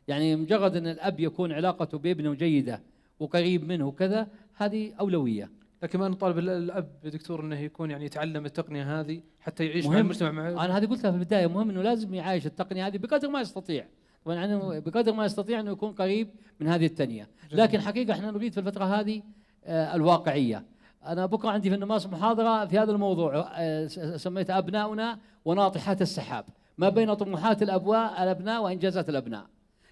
يعني مجرد أن الأب يكون علاقته بابنه جيدة وقريب منه وكذا، هذه أولوية. لكن ما نطالب الأب دكتور أنه يكون يعني يتعلم التقنية هذه حتى يعيش مع المجتمع معه. أنا هذه قلتها في البداية، مهم أنه لازم يعايش التقنية هذه بقدر ما يستطيع، يعني بقدر ما يستطيع أنه يكون قريب من هذه التقنية. لكن حقيقة احنا نريد في الفترة هذه الواقعية. أنا بكرة عندي في النماس محاضرة في هذا الموضوع سميتها أبناؤنا وناطحات السحاب، ما بين طموحات الأبناء وإنجازات الأبناء.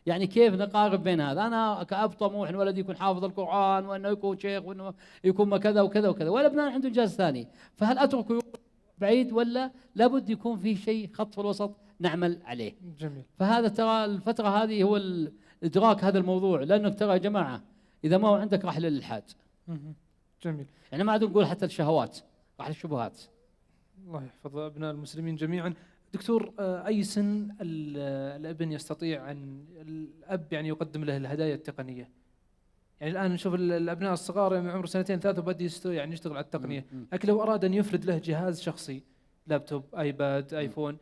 يعني كيف نقارب بين هذا؟ أنا كأب طموح إن ولدي يكون حافظ القرآن وأنه يكون شيخ وأنه يكون كذا وكذا وكذا، والأبناء عنده إنجاز ثاني، فهل أتركه بعيد ولا لابد يكون في شيء خط في الوسط نعمل عليه؟ جميل. فهذا ترى الفترة هذه هو إدراك هذا الموضوع، لأنك ترى يا جماعة إذا ما هو عندك راح للإلحاد. جميل. يعني ما عاد نقول حتى الشهوات، راح للشبهات. الله يحفظ أبناء المسلمين جميعا. دكتور، أي سن الابن يستطيع أن الأب يعني يقدم له الهدايا التقنية؟ يعني الآن نشوف الأبناء الصغار من عمر 2 3 بدي يعني يشتغل على التقنية، لكن لو أراد أن يفرد له جهاز شخصي، لابتوب، آيباد، آيفون،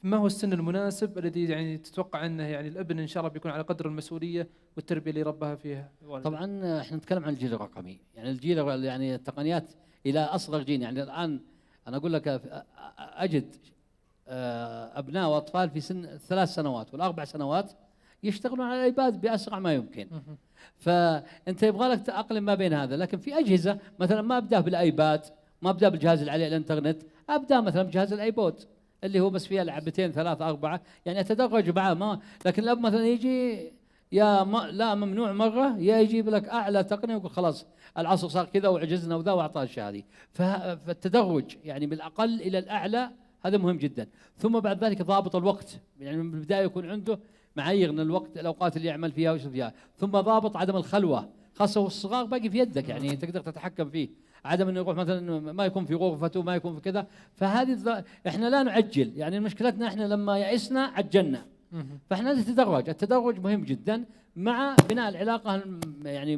ما هو السن المناسب الذي يعني تتوقع أنه يعني الابن إن شاء الله بيكون على قدر المسؤولية والتربية اللي ربها فيها والده؟ طبعا احنا نتكلم عن الجيل الرقمي، يعني الجيل يعني التقنيات إلى أصغر جيل. يعني الآن أنا أقول لك أجد أبناء وأطفال في سن 3 سنوات وال4 سنوات يشتغلون على الآيباد بأسرع ما يمكن. فأنت يبغى لك تأقلم ما بين هذا، لكن في أجهزة مثلا ما أبدأ بالآيباد، ما أبدأ بالجهاز اللي عليه الإنترنت، أبدأ مثلا بجهاز الآيبود اللي هو بس فيها لعبتين 3 4، يعني أتدرج معه. ما لكن الأب مثلا يجي يا لا ممنوع مرة، يا يجيب لك أعلى تقنية ويقول خلاص العصر صار كذا وعجزنا وذا وأعطاه الشهادة. فالتدرج يعني بالأقل إلى الأعلى هذا مهم جدا. ثم بعد ذلك ضابط الوقت، يعني من البداية يكون عنده معايير من الوقت، الأوقات اللي يعمل فيها ويشوف فيها. ثم ضابط عدم الخلوة، خاصة والصغار باقي في يدك، يعني تقدر تتحكم فيه. عدم انه يروح مثلا ما يكون في غرفته، ما يكون في كذا. فهذه احنا لا نعجل، يعني مشكلتنا احنا لما يئسنا عجلنا. فاحنا نتدرج، التدرج مهم جدا مع بناء العلاقة يعني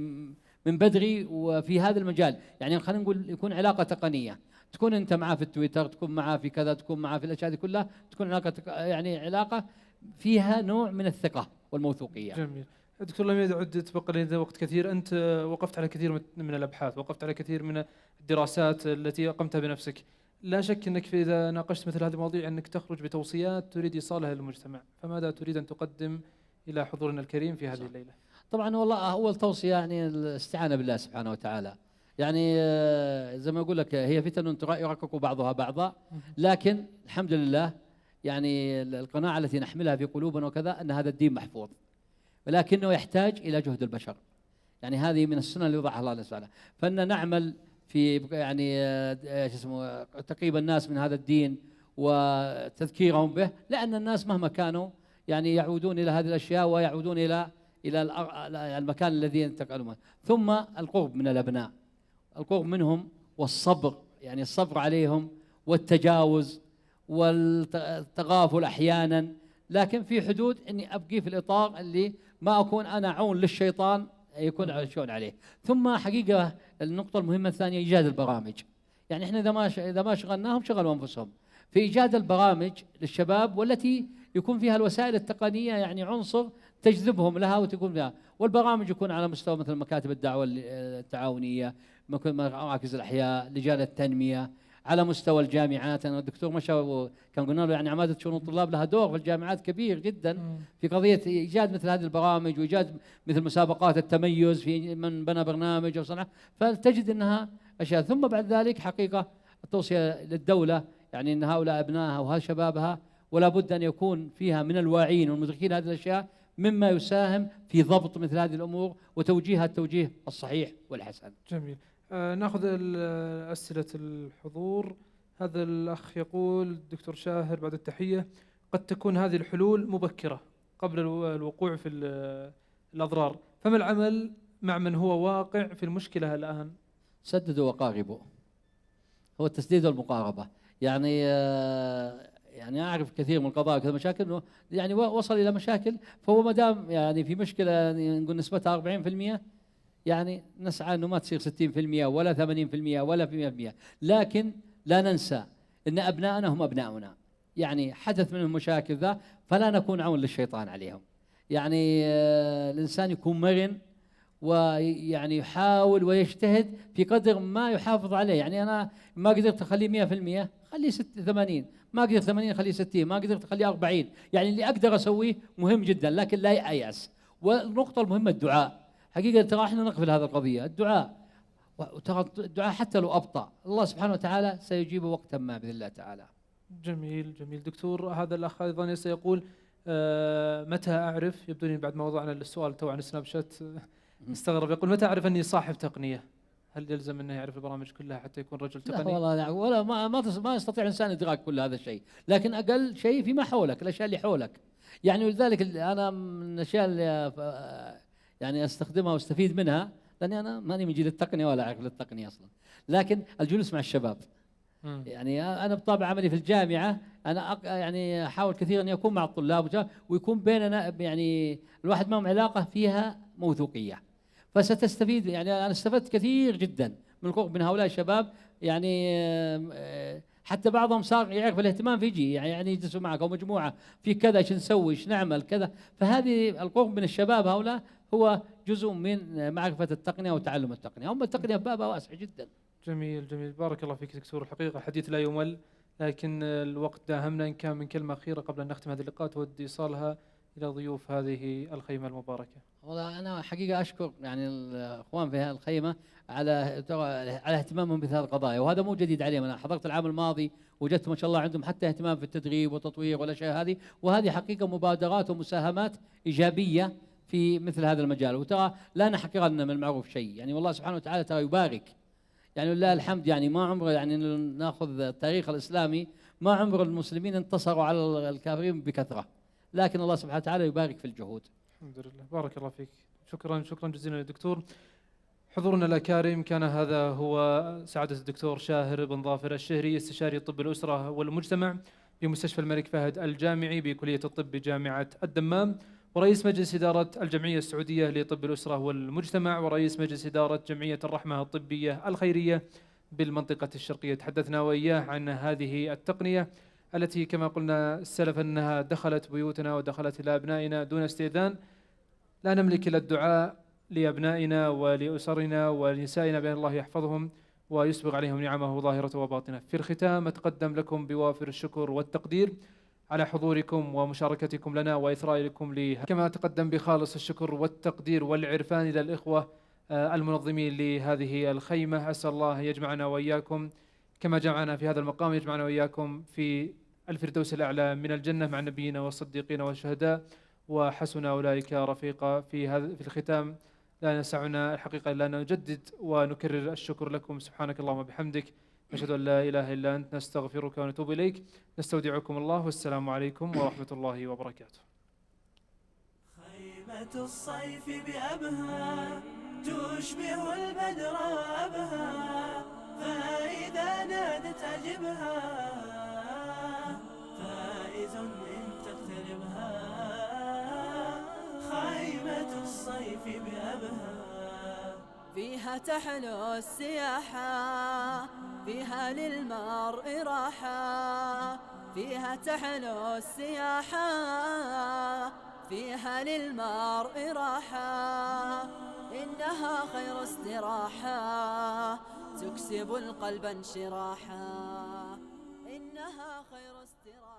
من بدري وفي هذا المجال. يعني خلينا نقول يكون علاقة تقنية، تكون انت معاه في التويتر، تكون معاه في كذا، تكون معاه في الاشياء هذه كلها، تكون علاقة يعني علاقة فيها نوع من الثقة والموثوقية. جميل. دكتور لم يعد تبقى لنا وقت كثير، أنت وقفت على كثير من الأبحاث، وقفت على كثير من الدراسات التي قمتها بنفسك. لا شك أنك إذا ناقشت مثل هذه المواضيع أنك تخرج بتوصيات تريد إيصالها للمجتمع، فماذا تريد أن تقدم إلى حضورنا الكريم في هذه الليلة؟ طبعا والله أول توصية يعني الاستعانة بالله سبحانه وتعالى. يعني زي ما أقول لك هي فتن يركك بعضها بعضا، لكن الحمد لله يعني القناعة التي نحملها في قلوبنا وكذا أن هذا الدين محفوظ، ولكنه يحتاج إلى جهد البشر. يعني هذه من السنن اللي وضعها الله سبحانه، فإن نعمل في يعني شو اسمه تقريب الناس من هذا الدين وتذكيرهم به، لأن الناس مهما كانوا يعني يعودون إلى هذه الأشياء ويعودون إلى المكان الذي ينتقلون. ثم القرب من الأبناء، القرب منهم والصبر، يعني الصبر عليهم والتجاوز والتغافل أحيانا، لكن في حدود اني ابقي في الاطار اللي ما اكون انا عون للشيطان يكون عون عليه. ثم حقيقه النقطه المهمه الثانيه ايجاد البرامج. يعني احنا اذا ما شغلناهم شغلوا انفسهم في ايجاد البرامج للشباب، والتي يكون فيها الوسائل التقنيه يعني عنصر تجذبهم لها وتكون فيها. والبرامج يكون على مستوى مثل مكاتب الدعوه التعاونيه، مراكز الاحياء، لجان التنميه، على مستوى الجامعات. أنا الدكتور مشى كان قلنا له يعني عمادة شؤون الطلاب لها دور في الجامعات كبير جدا في قضية إيجاد مثل هذه البرامج، وإيجاد مثل مسابقات التميز في من بنى برنامج أو صنع، فتجد أنها أشياء. ثم بعد ذلك حقيقة التوصية للدولة، يعني أن هؤلاء أبنائها وهذا شبابها ولا بد أن يكون فيها من الواعين والمدركين هذه الأشياء مما يساهم في ضبط مثل هذه الأمور وتوجيهها التوجيه الصحيح والحسن. جميل. ناخذ أسئلة الحضور. هذا الأخ يقول: دكتور شاهر بعد التحية، قد تكون هذه الحلول مبكرة قبل الوقوع في الأضرار، فما العمل مع من هو واقع في المشكلة الآن؟ سددوا وقاربوا، هو التسديد والمقاربة. يعني يعني أعرف كثير من القضايا كذا مشاكل إنه يعني وصل إلى مشاكل، فهو ما دام يعني في مشكلة يعني نقول نسبتها 40%، يعني نسعى أنه ما تصير 60% ولا 80% ولا 100%، لكن لا ننسى أن أبناءنا هم أبناؤنا. يعني حدث منهم مشاكل ذا فلا نكون عون للشيطان عليهم. يعني الإنسان يكون مرن ويعني يحاول ويجتهد في قدر ما يحافظ عليه. يعني أنا ما قدرت أخليه 100% خليه 80، ما قدرت 80 خليه 60، ما قدرت أخليه 40. يعني اللي أقدر أسويه مهم جدا، لكن لا يأيأس. والنقطة المهمة الدعاء. حقيقة ترى احنا نقبل هذه القضية، الدعاء، وترى الدعاء حتى لو أبطأ الله سبحانه وتعالى سيجيبه وقتا ما بإذن الله تعالى. جميل جميل. دكتور هذا الأخ أيضا سيقول: متى أعرف، يبدو لي بعد ما وضعنا السؤال تو عن السناب شات استغرب، يقول: متى أعرف أني صاحب تقنية؟ هل يلزم أنه يعرف البرامج كلها حتى يكون رجل تقني؟ لا والله لا، ولا ما يستطيع الإنسان إدراك كل هذا الشيء، لكن أقل شيء فيما حولك، الأشياء اللي حولك. يعني ولذلك أنا من الأشياء اللي يعني أستخدمها واستفيد منها، لأني أنا ماني من جيل التقنية ولا أعرف التقنية أصلا، لكن الجلوس مع الشباب. يعني أنا بطابع عملي في الجامعة أنا يعني أحاول كثيرا أن يكون مع الطلاب ويكون بيننا يعني الواحد معهم علاقة فيها موثوقية، فستستفيد. يعني أنا استفدت كثير جدا من القرب من هؤلاء الشباب. يعني حتى بعضهم صار يعرف الاهتمام فيجي، يعني يجلسوا معك أو مجموعة في كذا، ايش نسوي، ايش نعمل كذا. فهذه القرب من الشباب هؤلاء هو جزء من معرفة التقنية وتعلم التقنية. هم التقنية بابها واسع جدا. جميل جميل، بارك الله فيك دكتور. الحقيقة حديث لا يمل، لكن الوقت داهمنا. إن كان من كلمة أخيرة قبل أن نختم هذه اللقاء تودي إيصالها إلى ضيوف هذه الخيمة المباركة. والله أنا حقيقة أشكر يعني الأخوان في هذه الخيمة على اهتمامهم بهذه القضايا، وهذا مو جديد عليهم. أنا حضرت العام الماضي وجدت ما شاء الله عندهم حتى اهتمام في التدريب والتطوير والأشياء هذه، وهذه حقيقة مبادرات ومساهمات إيجابية في مثل هذا المجال. وترى لا نحقرن من المعروف شيء، يعني والله سبحانه وتعالى ترى يبارك، يعني لله الحمد. يعني ما عمره، يعني ناخذ التاريخ الإسلامي، ما عمر المسلمين انتصروا على الكافرين بكثرة، لكن الله سبحانه وتعالى يبارك في الجهود. الحمد لله، بارك الله فيك. شكرا شكرا جزيلا يا دكتور. حضورنا الأكارم، كان هذا هو سعادة الدكتور شاهر بن ظافر الشهري، استشاري طب الأسرة والمجتمع بمستشفى الملك فهد الجامعي بكلية الطب بجامعة الدمام، ورئيس مجلس إدارة الجمعية السعودية لطب الأسرة والمجتمع، ورئيس مجلس إدارة جمعية الرحمة الطبية الخيرية بالمنطقة الشرقية. تحدثنا وإياه عن هذه التقنية التي كما قلنا سلفا أنها دخلت بيوتنا ودخلت إلى أبنائنا دون استئذان. لا نملك إلا الدعاء لأبنائنا ولأسرنا ونسائنا بأن الله يحفظهم ويسبغ عليهم نعمه ظاهرة وباطنة. في الختام أتقدم لكم بوافر الشكر والتقدير على حضوركم ومشاركتكم لنا وإثرائكم كما أتقدم بخالص الشكر والتقدير والعرفان إلى الإخوة المنظمين لهذه الخيمة. أسأل الله يجمعنا وإياكم كما جمعنا في هذا المقام، يجمعنا وإياكم في الفردوس الأعلى من الجنة مع النبيين والصديقين والشهداء، وحسن أولئك رفيقا. في الختام لا يسعنا الحقيقة إلا أن نجدد ونكرر الشكر لكم. سبحانك اللهم وبحمدك، نشهد أن لا إله إلا أنت، نستغفرك ونتوب إليك. نستودعكم الله، والسلام عليكم ورحمة الله وبركاته. خيمة الصيف بأبها تشبه البدر أبها، فإذا نادت أجبها، فائز إن تقتربها. خيمة الصيف بأبها فيها تحلو السياحة، فيها للمرء راحة، فيها تحلو السياحة، فيها للمرء راحة. إنها خير استراحة تكسب القلب انشراحا، إنها خير استراحة.